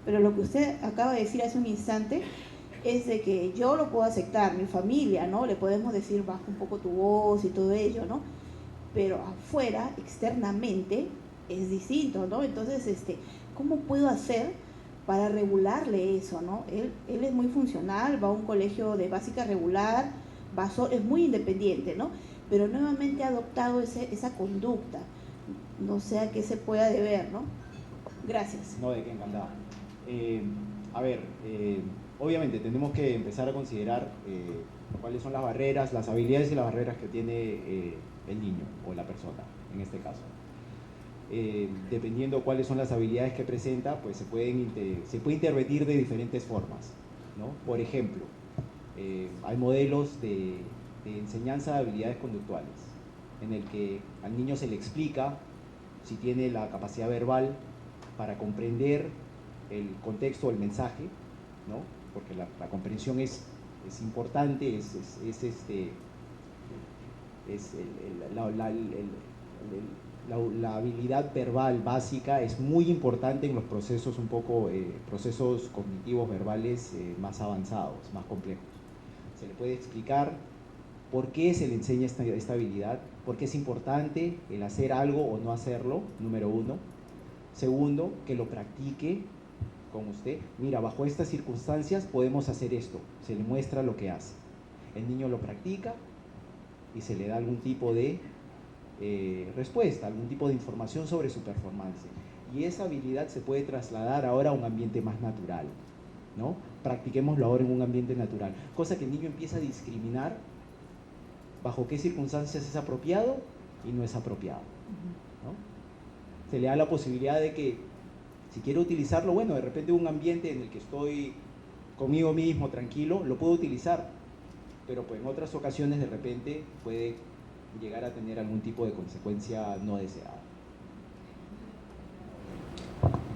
G: Pero lo que usted acaba de decir hace un instante es de que yo lo puedo aceptar, mi familia, ¿no? Le podemos decir, baja un poco tu voz y todo ello, ¿no? Pero afuera, externamente, es distinto, ¿no? Entonces, ¿cómo puedo hacer para regularle eso, ¿no? Él es muy funcional, va a un colegio de básica regular, es muy independiente, ¿no? Pero nuevamente ha adoptado esa conducta. No sé a qué se pueda deber, ¿no? Gracias.
B: No, de qué, encantado. A ver, obviamente tenemos que empezar a considerar cuáles son las barreras, las habilidades y las barreras que tiene el niño o la persona, en este caso. Dependiendo cuáles son las habilidades que presenta, pues se puede intervenir de diferentes formas, ¿no? Por ejemplo, hay modelos de enseñanza de habilidades conductuales, en el que al niño se le explica si tiene la capacidad verbal para comprender el contexto o el mensaje, ¿no? Porque la comprensión es importante, la habilidad verbal básica es muy importante en los procesos procesos cognitivos verbales más avanzados, más complejos. Se le puede explicar por qué se le enseña esta habilidad, por qué es importante el hacer algo o no hacerlo, número 1. Segundo, que lo practique con usted. Mira, bajo estas circunstancias podemos hacer esto. Se le muestra lo que hace. El niño lo practica y se le da algún tipo de respuesta, algún tipo de información sobre su performance. y esa habilidad se puede trasladar ahora a un ambiente más natural, ¿no? Practiquémoslo ahora en un ambiente natural, cosa que el niño empieza a discriminar bajo qué circunstancias es apropiado y no es apropiado, ¿no? Se le da la posibilidad de que si quiero utilizarlo, bueno, de repente un ambiente en el que estoy conmigo mismo, tranquilo, lo puedo utilizar, pero pues en otras ocasiones de repente puede llegar a tener algún tipo de consecuencia no deseada.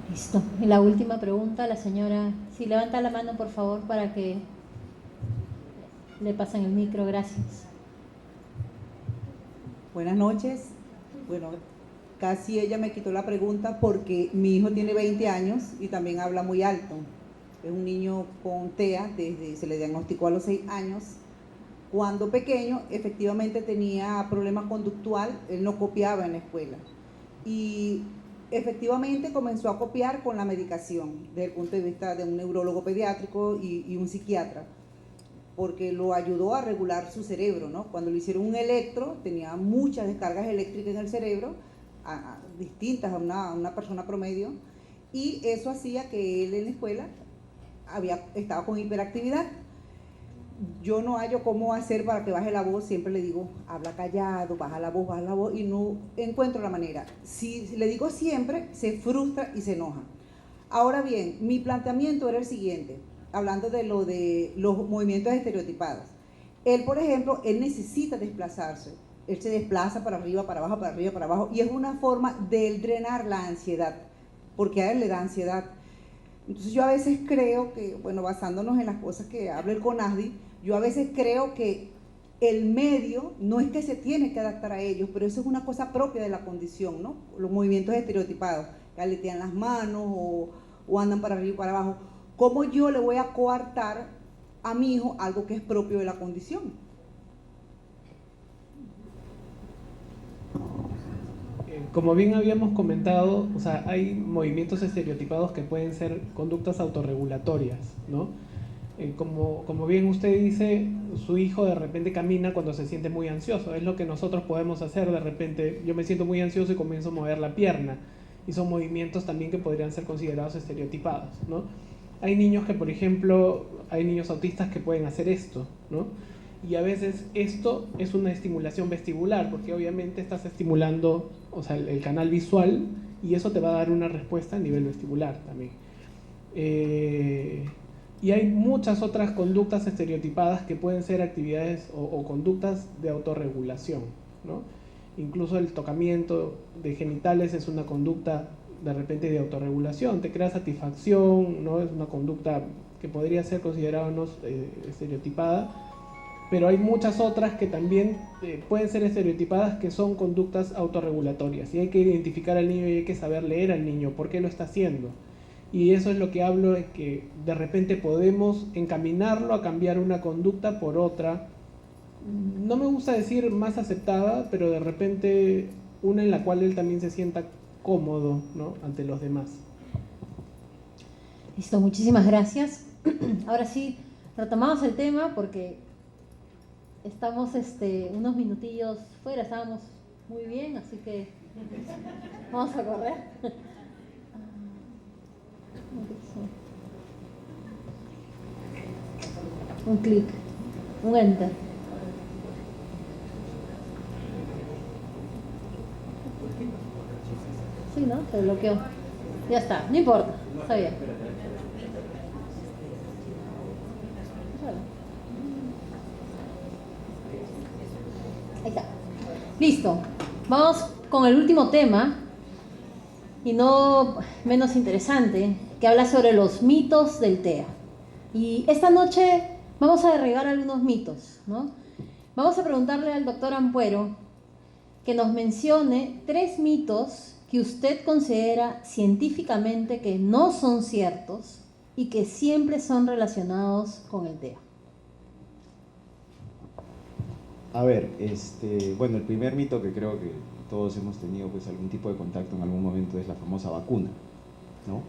A: Listo. Y la última pregunta, la señora, si levanta la mano por favor para que le pasen el micro, gracias.
P: Buenas noches. Bueno, casi ella me quitó la pregunta porque mi hijo tiene 20 años y también habla muy alto. Es un niño con TEA, se le diagnosticó a los 6 años. Cuando pequeño, efectivamente tenía problemas conductual, él no copiaba en la escuela. Y efectivamente comenzó a copiar con la medicación, desde el punto de vista de un neurólogo pediátrico y un psiquiatra, porque lo ayudó a regular su cerebro, ¿no? Cuando le hicieron un electro, tenía muchas descargas eléctricas en el cerebro, distintas a una persona promedio, y eso hacía que él en la escuela estaba con hiperactividad. Yo no hallo cómo hacer para que baje la voz, siempre le digo, habla callado, baja la voz, y no encuentro la manera. Si le digo siempre, se frustra y se enoja. Ahora bien, mi planteamiento era el siguiente, hablando de los movimientos estereotipados. Él, por ejemplo, él necesita desplazarse. Él se desplaza para arriba, para abajo, para arriba, para abajo, y es una forma de drenar la ansiedad, porque a él le da ansiedad. Entonces yo a veces creo que, bueno, basándonos en las cosas que habla el CONASDI, yo a veces creo que el medio no es que se tiene que adaptar a ellos, pero eso es una cosa propia de la condición, ¿no? Los movimientos estereotipados, que aletean las manos o andan para arriba y para abajo. ¿Cómo yo le voy a coartar a mi hijo algo que es propio de la condición?
C: Como bien habíamos comentado, o sea, hay movimientos estereotipados que pueden ser conductas autorregulatorias, ¿no? Como bien usted dice, su hijo de repente camina cuando se siente muy ansioso. Es lo que nosotros podemos hacer de repente. Yo me siento muy ansioso y comienzo a mover la pierna. Y son movimientos también que podrían ser considerados estereotipados, ¿no? Hay niños que, por ejemplo, hay niños autistas que pueden hacer esto, ¿no? Y a veces esto es una estimulación vestibular, porque obviamente estás estimulando, o sea, el canal visual, y eso te va a dar una respuesta a nivel vestibular también. Y hay muchas otras conductas estereotipadas que pueden ser actividades o conductas de autorregulación, ¿no? Incluso el tocamiento de genitales es una conducta de repente de autorregulación, te crea satisfacción, ¿no? Es una conducta que podría ser considerada no estereotipada, pero hay muchas otras que también pueden ser estereotipadas, que son conductas autorregulatorias, y hay que identificar al niño y hay que saber leer al niño, por qué lo está haciendo. Y eso es lo que hablo, de que de repente podemos encaminarlo a cambiar una conducta por otra, no me gusta decir más aceptada, pero de repente una en la cual él también se sienta cómodo, ¿no?, ante los demás.
A: Listo, muchísimas gracias. Ahora sí, retomamos el tema porque estamos unos minutillos fuera, estábamos muy bien, así que vamos a correr. Un clic, un enter. Sí, ¿no? Se bloqueó. Ya está, no importa, está bien. Ahí está. Listo. Vamos con el último tema, y no menos interesante, que habla sobre los mitos del TEA. Y esta noche vamos a derribar algunos mitos, ¿no? Vamos a preguntarle al doctor Ampuero que nos mencione 3 mitos que usted considera científicamente que no son ciertos y que siempre son relacionados con el TEA.
B: A ver, bueno, el primer mito que creo que todos hemos tenido pues algún tipo de contacto en algún momento es la famosa vacuna, ¿no?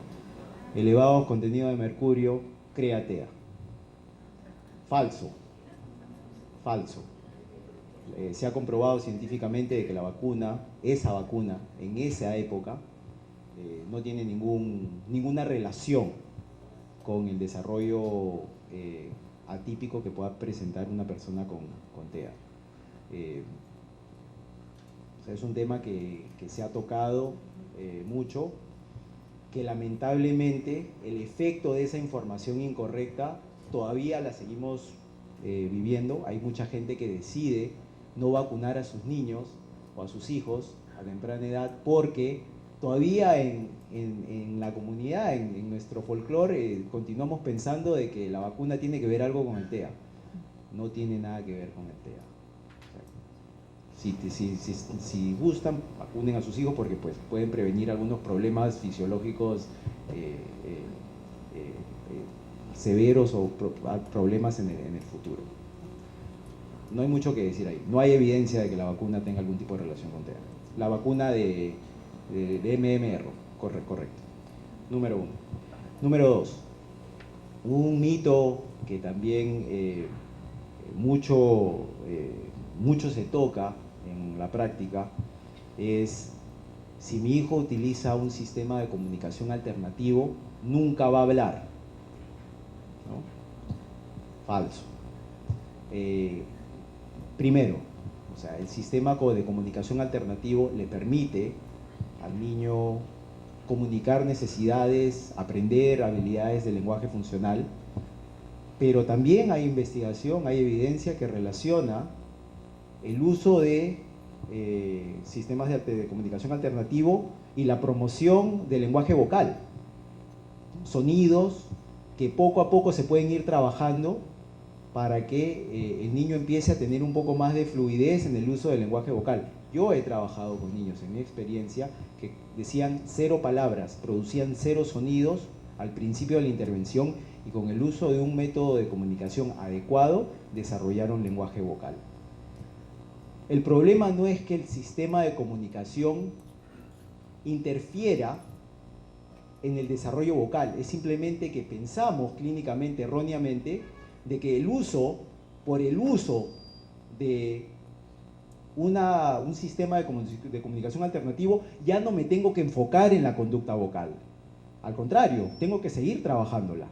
B: Elevado contenido de mercurio crea TEA. Falso. Falso. Se ha comprobado científicamente de que la vacuna, esa vacuna, en esa época, no tiene ninguna relación con el desarrollo atípico que pueda presentar una persona con TEA. O sea, es un tema que se ha tocado mucho, que lamentablemente el efecto de esa información incorrecta todavía la seguimos viviendo. Hay mucha gente que decide no vacunar a sus niños o a sus hijos a temprana edad porque todavía en la comunidad, en nuestro folclore, continuamos pensando de que la vacuna tiene que ver algo con el TEA. No tiene nada que ver con el TEA. Si gustan, vacunen a sus hijos porque pues, pueden prevenir algunos problemas fisiológicos severos o problemas en el futuro. No hay mucho que decir ahí. No hay evidencia de que la vacuna tenga algún tipo de relación con TEA. La vacuna de MMR, correcto. Número 1. Número 2. Un mito que también mucho se toca en la práctica es: si mi hijo utiliza un sistema de comunicación alternativo, nunca va a hablar, ¿no? Falso. Primero, o sea, el sistema de comunicación alternativo le permite al niño comunicar necesidades, aprender habilidades de lenguaje funcional, pero también hay investigación, hay evidencia que relaciona el uso de sistemas de comunicación alternativo y la promoción del lenguaje vocal. Sonidos que poco a poco se pueden ir trabajando para que el niño empiece a tener un poco más de fluidez en el uso del lenguaje vocal. Yo he trabajado con niños en mi experiencia que decían 0 palabras, producían 0 sonidos al principio de la intervención y con el uso de un método de comunicación adecuado desarrollaron lenguaje vocal. El problema no es que el sistema de comunicación interfiera en el desarrollo vocal, es simplemente que pensamos clínicamente erróneamente de que por el uso de un sistema de comunicación alternativo ya no me tengo que enfocar en la conducta vocal. Al contrario, tengo que seguir trabajándola,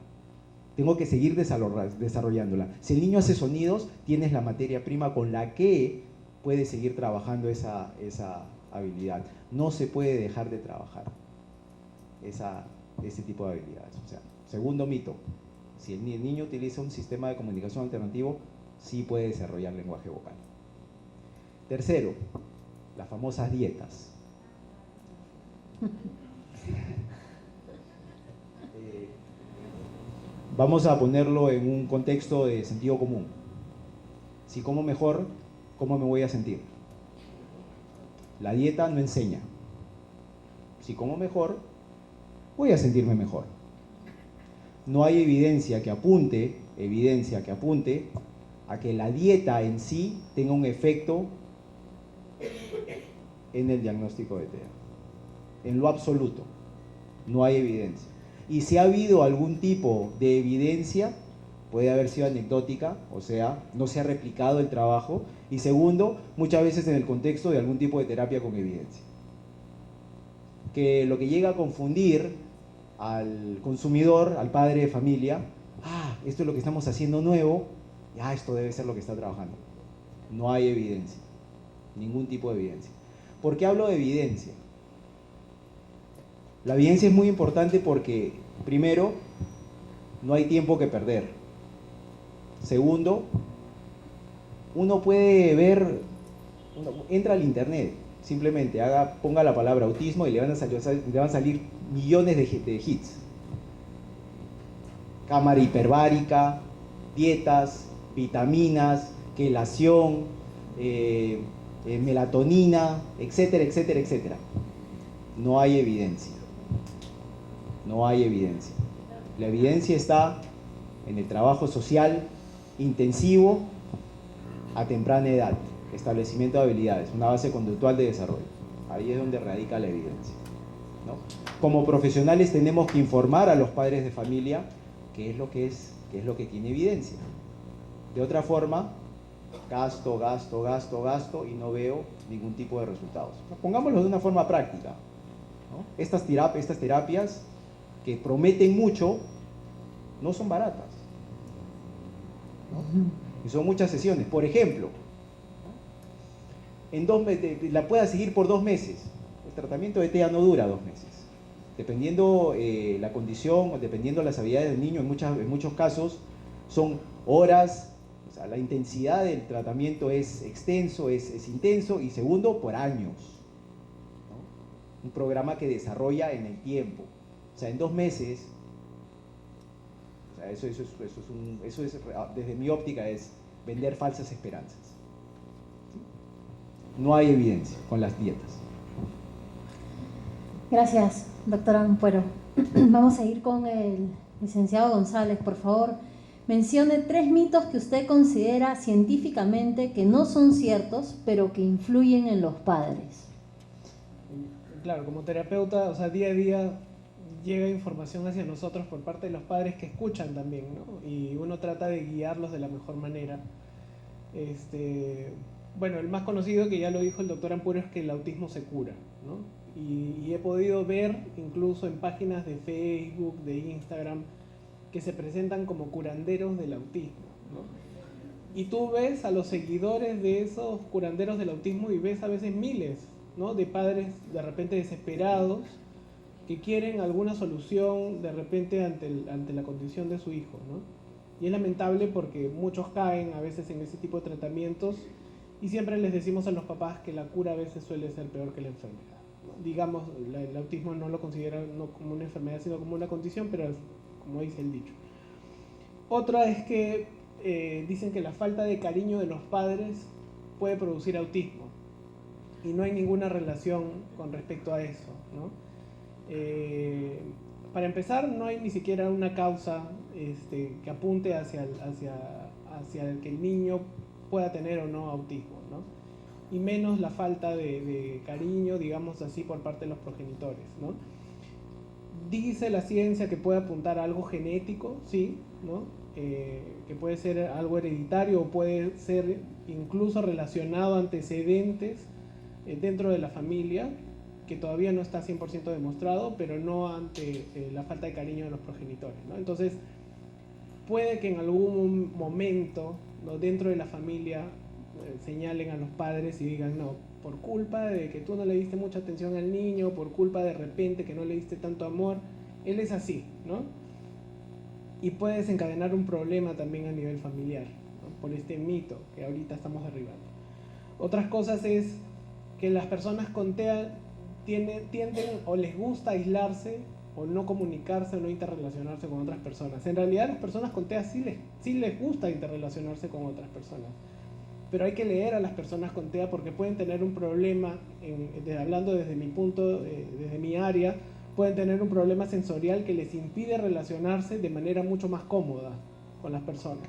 B: tengo que seguir desarrollándola. Si el niño hace sonidos, tienes la materia prima con la que puedes seguir trabajando esa habilidad. No se puede dejar de trabajar ese tipo de habilidades. O sea, segundo mito, si el niño utiliza un sistema de comunicación alternativo, sí puede desarrollar lenguaje vocal. Tercero, las famosas dietas. Vamos a ponerlo en un contexto de sentido común. Si como mejor, ¿cómo me voy a sentir? La dieta no enseña. Si como mejor, voy a sentirme mejor. No hay evidencia que apunte a que la dieta en sí tenga un efecto en el diagnóstico de TEA. En lo absoluto, no hay evidencia. Y si ha habido algún tipo de evidencia, puede haber sido anecdótica, o sea, no se ha replicado el trabajo. Y segundo, muchas veces en el contexto de algún tipo de terapia con evidencia. Que lo que llega a confundir al consumidor, al padre de familia, esto es lo que estamos haciendo nuevo, esto debe ser lo que está trabajando. No hay evidencia, ningún tipo de evidencia. ¿Por qué hablo de evidencia? La evidencia es muy importante porque, primero, no hay tiempo que perder. Segundo, uno puede ver, entra al internet, simplemente ponga la palabra autismo y le van a salir millones de hits. Cámara hiperbárica, dietas, vitaminas, quelación, melatonina, etcétera, etcétera, etcétera. No hay evidencia. No hay evidencia. La evidencia está en el trabajo social intensivo a temprana edad, establecimiento de habilidades, una base conductual de desarrollo. Ahí es donde radica la evidencia, ¿no? Como profesionales tenemos que informar a los padres de familia qué es lo que tiene evidencia. De otra forma, gasto y no veo ningún tipo de resultados. Pongámoslo de una forma práctica. ¿no? Estas terapias que prometen mucho no son baratas, ¿no? Y son muchas sesiones. Por ejemplo, en 2 meses, la pueda seguir por 2 meses. El tratamiento de TEA no dura 2 meses. Dependiendo la condición, o dependiendo las habilidades del niño, en muchos casos son horas. O sea, la intensidad del tratamiento es extenso, es intenso, y segundo, por años, ¿no? Un programa que desarrolla en el tiempo. O sea, en 2 meses, o sea, eso es, desde mi óptica, es vender falsas esperanzas. No hay evidencia con las dietas.
A: Gracias, doctora Ampuero. Vamos a ir con el licenciado González, por favor. Mencione 3 mitos que usted considera científicamente que no son ciertos, pero que influyen en los padres.
C: Claro, como terapeuta, o sea, día a día llega información hacia nosotros por parte de los padres que escuchan también, ¿no? Y uno trata de guiarlos de la mejor manera. Bueno, el más conocido, que ya lo dijo el doctor Ampuero, es que el autismo se cura, ¿no? Y he podido ver incluso en páginas de Facebook, de Instagram, que se presentan como curanderos del autismo, ¿no? Y tú ves a los seguidores de esos curanderos del autismo y ves a veces miles, ¿no?, de padres de repente desesperados que quieren alguna solución de repente ante la condición de su hijo, ¿no? Y es lamentable porque muchos caen a veces en ese tipo de tratamientos, y siempre les decimos a los papás que la cura a veces suele ser peor que la enfermedad, ¿no? Digamos, el autismo no lo consideran no como una enfermedad, sino como una condición, pero es como dice el dicho. Otra es que dicen que la falta de cariño de los padres puede producir autismo, y no hay ninguna relación con respecto a eso, ¿no? Para empezar, no hay ni siquiera una causa que apunte hacia el que el niño pueda tener o no autismo, ¿no? Y menos la falta de cariño, digamos así, por parte de los progenitores, ¿no? Dice la ciencia que puede apuntar a algo genético, sí, ¿no? Que puede ser algo hereditario, o puede ser incluso relacionado a antecedentes dentro de la familia, que todavía no está 100% demostrado, pero no ante la falta de cariño de los progenitores, ¿no? Entonces, puede que en algún momento, ¿no?, dentro de la familia señalen a los padres y digan, no, por culpa de que tú no le diste mucha atención al niño, por culpa de repente que no le diste tanto amor, él es así, ¿no? Y puede desencadenar un problema también a nivel familiar, ¿no?, por este mito que ahorita estamos derribando. Otras cosas es que las personas con TEA tienden o les gusta aislarse, o no comunicarse, o no interrelacionarse con otras personas. En realidad, las personas con TEA sí les gusta interrelacionarse con otras personas, pero hay que leer a las personas con TEA, porque pueden tener un problema, hablando desde mi punto, desde mi área, pueden tener un problema sensorial que les impide relacionarse de manera mucho más cómoda con las personas.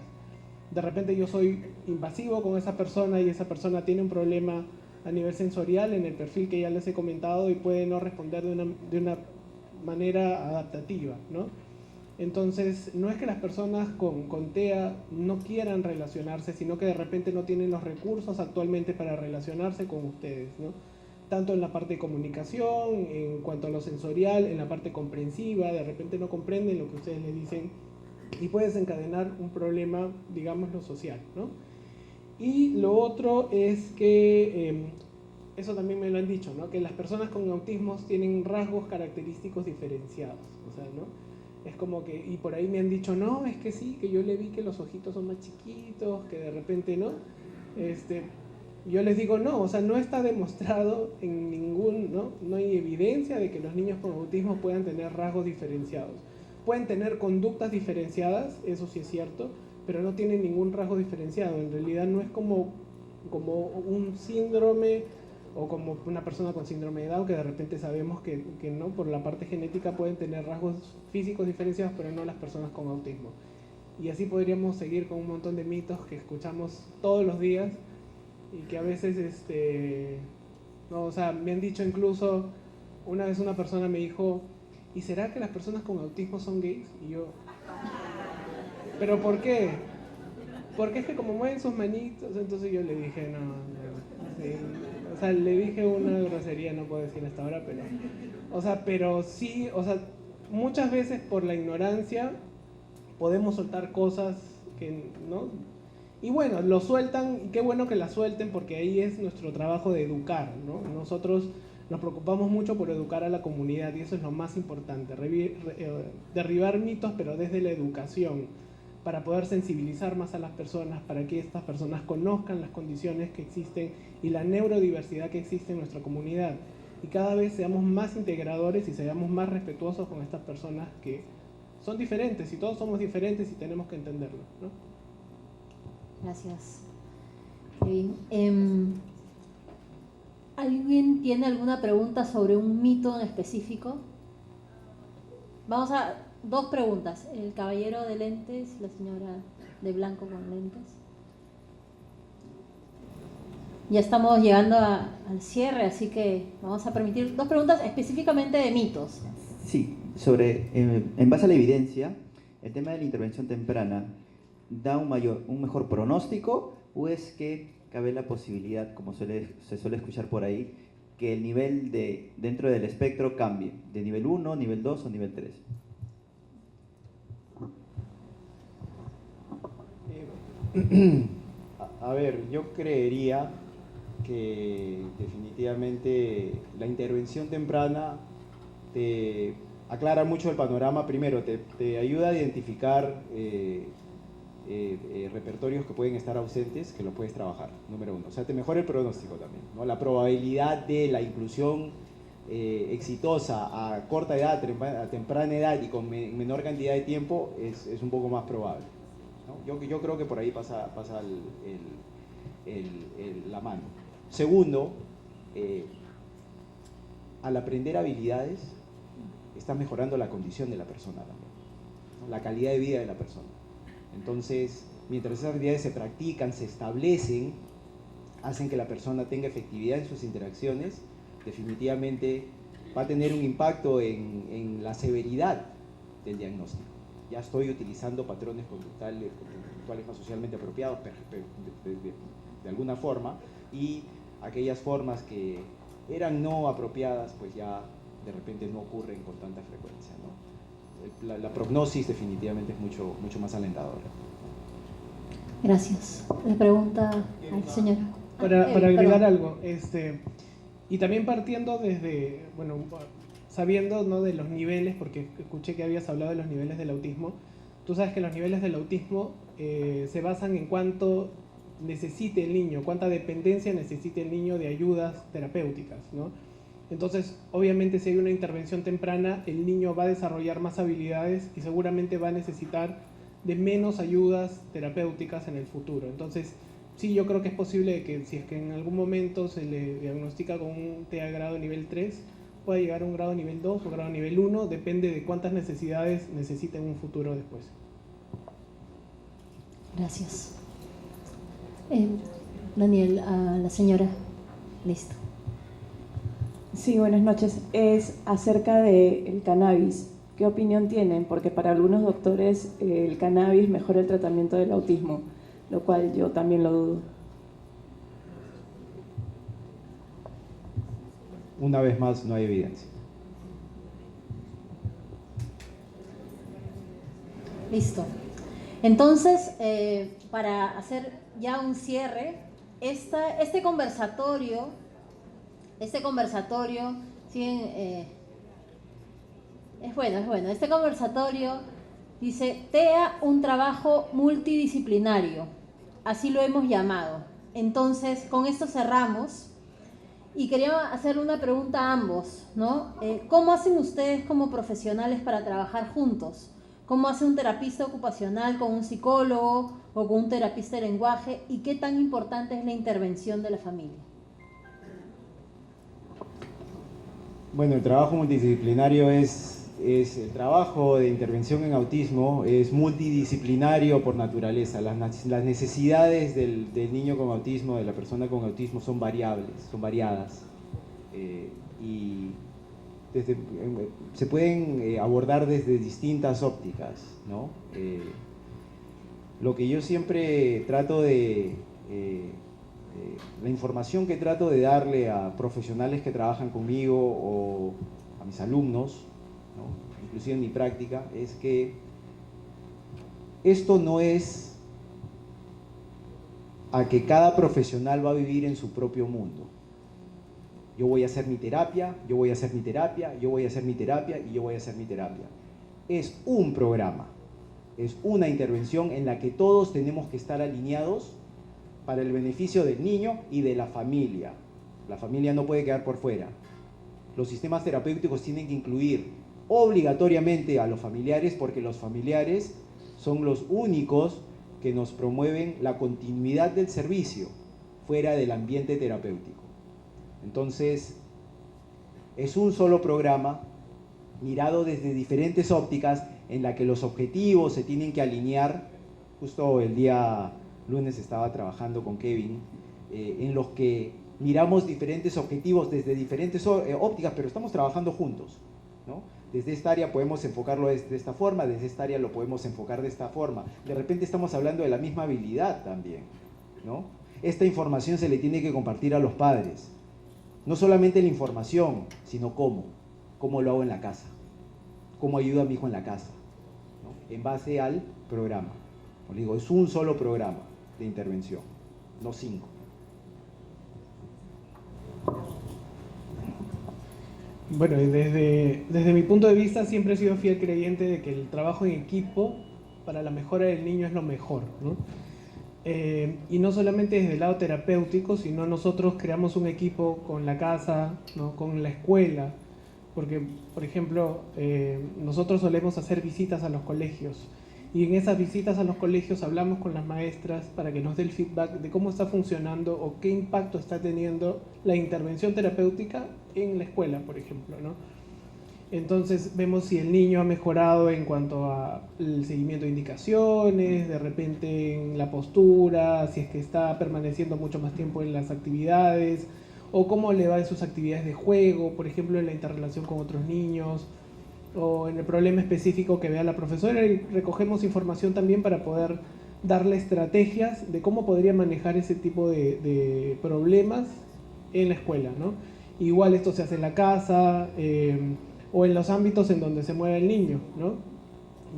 C: De repente yo soy invasivo con esa persona, y esa persona tiene un problema a nivel sensorial en el perfil que ya les he comentado, y puede no responder de una manera adaptativa, ¿no? Entonces, no es que las personas con TEA no quieran relacionarse, sino que de repente no tienen los recursos actualmente para relacionarse con ustedes, ¿no? Tanto en la parte de comunicación, en cuanto a lo sensorial, en la parte comprensiva, de repente no comprenden lo que ustedes les dicen, y puede desencadenar un problema, digámoslo, social, ¿no? Y lo otro es que, eso también me lo han dicho, ¿no?, que las personas con autismo tienen rasgos característicos diferenciados, o sea, ¿no? Es como que, y por ahí me han dicho, no, es que sí, que yo le vi que los ojitos son más chiquitos, que de repente, ¿no? Yo les digo, no, o sea, no está demostrado en ningún, no hay evidencia de que los niños con autismo puedan tener rasgos diferenciados. Pueden tener conductas diferenciadas, eso sí es cierto, pero no tienen ningún rasgo diferenciado. En realidad no es como un síndrome, o como una persona con síndrome de Down, que de repente sabemos que no, por la parte genética pueden tener rasgos físicos diferenciados, pero no las personas con autismo. Y así podríamos seguir con un montón de mitos que escuchamos todos los días, y que a veces, no, o sea, me han dicho incluso, una vez una persona me dijo, ¿y será que las personas con autismo son gays? Y yo, ¿pero por qué? Porque es que como mueven sus manitos, entonces yo le dije, no, sí. O sea, le dije una grosería, no puedo decir hasta ahora, pero sí, o sea, muchas veces por la ignorancia podemos soltar cosas que, ¿no? Y bueno, lo sueltan, y qué bueno que la suelten, porque ahí es nuestro trabajo de educar, ¿no? Nosotros nos preocupamos mucho por educar a la comunidad y eso es lo más importante, derribar mitos, pero desde la educación, para poder sensibilizar más a las personas, para que estas personas conozcan las condiciones que existen y la neurodiversidad que existe en nuestra comunidad. Y cada vez seamos más integradores y seamos más respetuosos con estas personas que son diferentes, y todos somos diferentes y tenemos que entenderlo, ¿no?
A: Gracias. ¿Alguien tiene alguna pregunta sobre un mito en específico? Vamos a dos preguntas. El caballero de lentes y la señora de blanco con lentes. Ya estamos llegando al cierre, así que vamos a permitir dos preguntas específicamente de mitos.
F: Sí, en base a la evidencia, el tema de la intervención temprana da un mejor pronóstico, o es que cabe la posibilidad, como se suele escuchar por ahí, que el nivel dentro del espectro cambie, de nivel 1, nivel 2 o nivel 3.
B: A ver, yo creería que definitivamente la intervención temprana te aclara mucho el panorama. Primero, te ayuda a identificar repertorios que pueden estar ausentes, que lo puedes trabajar, número uno. O sea, te mejora el pronóstico también, ¿no? La probabilidad de la inclusión exitosa a corta edad, a temprana edad y con menor cantidad de tiempo es un poco más probable, ¿no? Yo creo que por ahí pasa la mano. Segundo, al aprender habilidades, estás mejorando la condición de la persona también, ¿no? La calidad de vida de la persona. Entonces, mientras esas habilidades se practican, se establecen, hacen que la persona tenga efectividad en sus interacciones, definitivamente va a tener un impacto en la severidad del diagnóstico. Ya estoy utilizando patrones conductuales más socialmente apropiados de alguna forma, y aquellas formas que eran no apropiadas, pues ya de repente no ocurren con tanta frecuencia, ¿no? La prognosis definitivamente es mucho más alentadora.
A: Gracias. Le pregunta al señor.
C: Para agregar algo, y también partiendo desde, bueno, sabiendo, ¿no?, de los niveles, porque escuché que habías hablado de los niveles del autismo. Tú sabes que los niveles del autismo se basan en cuánto necesite el niño, cuánta dependencia necesite el niño de ayudas terapéuticas, ¿no? Entonces, obviamente, si hay una intervención temprana, el niño va a desarrollar más habilidades y seguramente va a necesitar de menos ayudas terapéuticas en el futuro. Entonces, sí, yo creo que es posible que si es que en algún momento se le diagnostica con un TEA grado nivel 3, pueda llegar a un grado nivel 2 o grado nivel 1, depende de cuántas necesidades necesite en un futuro después.
A: Gracias. Daniel, a la señora. Listo.
Q: Sí, buenas noches. Es acerca del cannabis. ¿Qué opinión tienen? Porque para algunos doctores el cannabis mejora el tratamiento del autismo, lo cual yo también lo dudo.
B: Una vez más, no hay evidencia.
A: Listo. Entonces, para hacer ya un cierre, este conversatorio, ¿sí? Es bueno. Este conversatorio dice: TEA, un trabajo multidisciplinario. Así lo hemos llamado. Entonces, con esto cerramos. Y quería hacerle una pregunta a ambos, ¿no? ¿Cómo hacen ustedes como profesionales para trabajar juntos? ¿Cómo hace un terapista ocupacional con un psicólogo o con un terapista de lenguaje? ¿Y qué tan importante es la intervención de la familia?
B: Bueno, el trabajo multidisciplinario es el trabajo de intervención en autismo, es multidisciplinario por naturaleza. Las necesidades del niño con autismo, de la persona con autismo, son variables, son variadas. Y se pueden abordar desde distintas ópticas, ¿no? Lo que yo siempre trato de La información que trato de darle a profesionales que trabajan conmigo o a mis alumnos, ¿no?, inclusive en mi práctica, es que esto no es a que cada profesional va a vivir en su propio mundo. Yo voy a hacer mi terapia, yo voy a hacer mi terapia, yo voy a hacer mi terapia y yo voy a hacer mi terapia. Es un programa, es una intervención en la que todos tenemos que estar alineados para el beneficio del niño y de la familia. La familia no puede quedar por fuera. Los sistemas terapéuticos tienen que incluir obligatoriamente a los familiares, porque los familiares son los únicos que nos promueven la continuidad del servicio fuera del ambiente terapéutico. Entonces, es un solo programa mirado desde diferentes ópticas en la que los objetivos se tienen que alinear. Justo el día lunes estaba trabajando con Kevin, en los que miramos diferentes objetivos desde diferentes ópticas, pero estamos trabajando juntos, ¿no? Desde esta área podemos enfocarlo de esta forma, desde esta área lo podemos enfocar de esta forma. De repente estamos hablando de la misma habilidad también, ¿no? Esta información se le tiene que compartir a los padres. No solamente la información, sino cómo lo hago en la casa, cómo ayudo a mi hijo en la casa, ¿no?, en base al programa. Como digo, es un solo programa de intervención, no 5.
C: Bueno, desde mi punto de vista siempre he sido fiel creyente de que el trabajo en equipo para la mejora del niño es lo mejor, ¿no? Y no solamente desde el lado terapéutico, sino nosotros creamos un equipo con la casa, ¿no?, con la escuela, porque, por ejemplo, nosotros solemos hacer visitas a los colegios, y en esas visitas a los colegios hablamos con las maestras para que nos dé el feedback de cómo está funcionando o qué impacto está teniendo la intervención terapéutica en la escuela, por ejemplo, ¿no? Entonces vemos si el niño ha mejorado en cuanto al seguimiento de indicaciones, de repente en la postura, si es que está permaneciendo mucho más tiempo en las actividades, o cómo le va en sus actividades de juego, por ejemplo en la interrelación con otros niños, o en el problema específico que vea la profesora, y recogemos información también para poder darle estrategias de cómo podría manejar ese tipo de problemas en la escuela, ¿no? Igual esto se hace en la casa, o en los ámbitos en donde se mueve el niño, ¿no?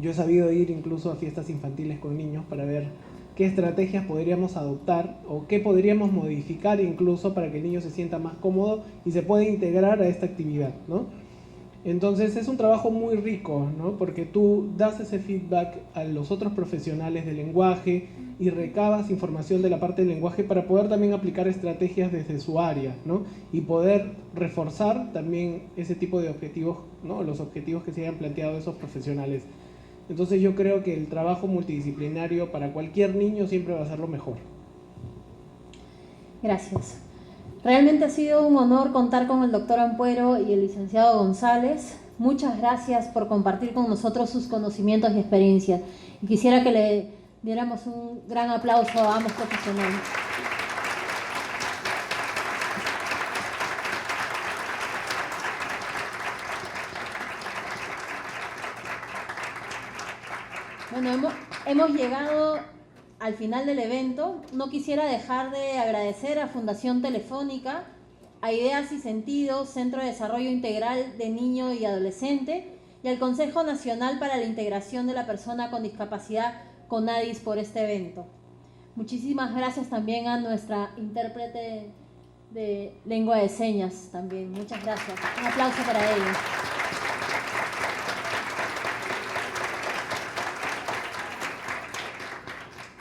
C: Yo he sabido ir incluso a fiestas infantiles con niños para ver qué estrategias podríamos adoptar o qué podríamos modificar incluso para que el niño se sienta más cómodo y se pueda integrar a esta actividad, ¿no? Entonces es un trabajo muy rico, ¿no? Porque tú das ese feedback a los otros profesionales del lenguaje y recabas información de la parte del lenguaje para poder también aplicar estrategias desde su área, ¿no? Y poder reforzar también ese tipo de objetivos, ¿no?, los objetivos que se hayan planteado esos profesionales. Entonces yo creo que el trabajo multidisciplinario para cualquier niño siempre va a ser lo mejor.
A: Gracias. Realmente ha sido un honor contar con el doctor Ampuero y el licenciado González. Muchas gracias por compartir con nosotros sus conocimientos y experiencias. Y quisiera que le diéramos un gran aplauso a ambos profesionales. Bueno, hemos llegado al final del evento. No quisiera dejar de agradecer a Fundación Telefónica, a Ideas y Sentidos, Centro de Desarrollo Integral de Niño y Adolescente, y al Consejo Nacional para la Integración de la Persona con Discapacidad, CONADIS, por este evento. Muchísimas gracias también a nuestra intérprete de lengua de señas también. Muchas gracias. Un aplauso para ellos.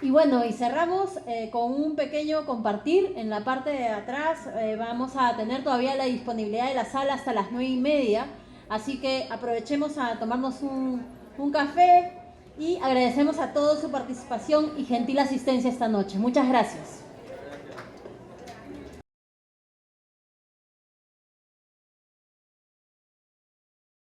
A: Y bueno, y cerramos con un pequeño compartir. En la parte de atrás vamos a tener todavía la disponibilidad de la sala hasta las 9:30. Así que aprovechemos a tomarnos un café y agradecemos a todos su participación y gentil asistencia esta noche. Muchas gracias.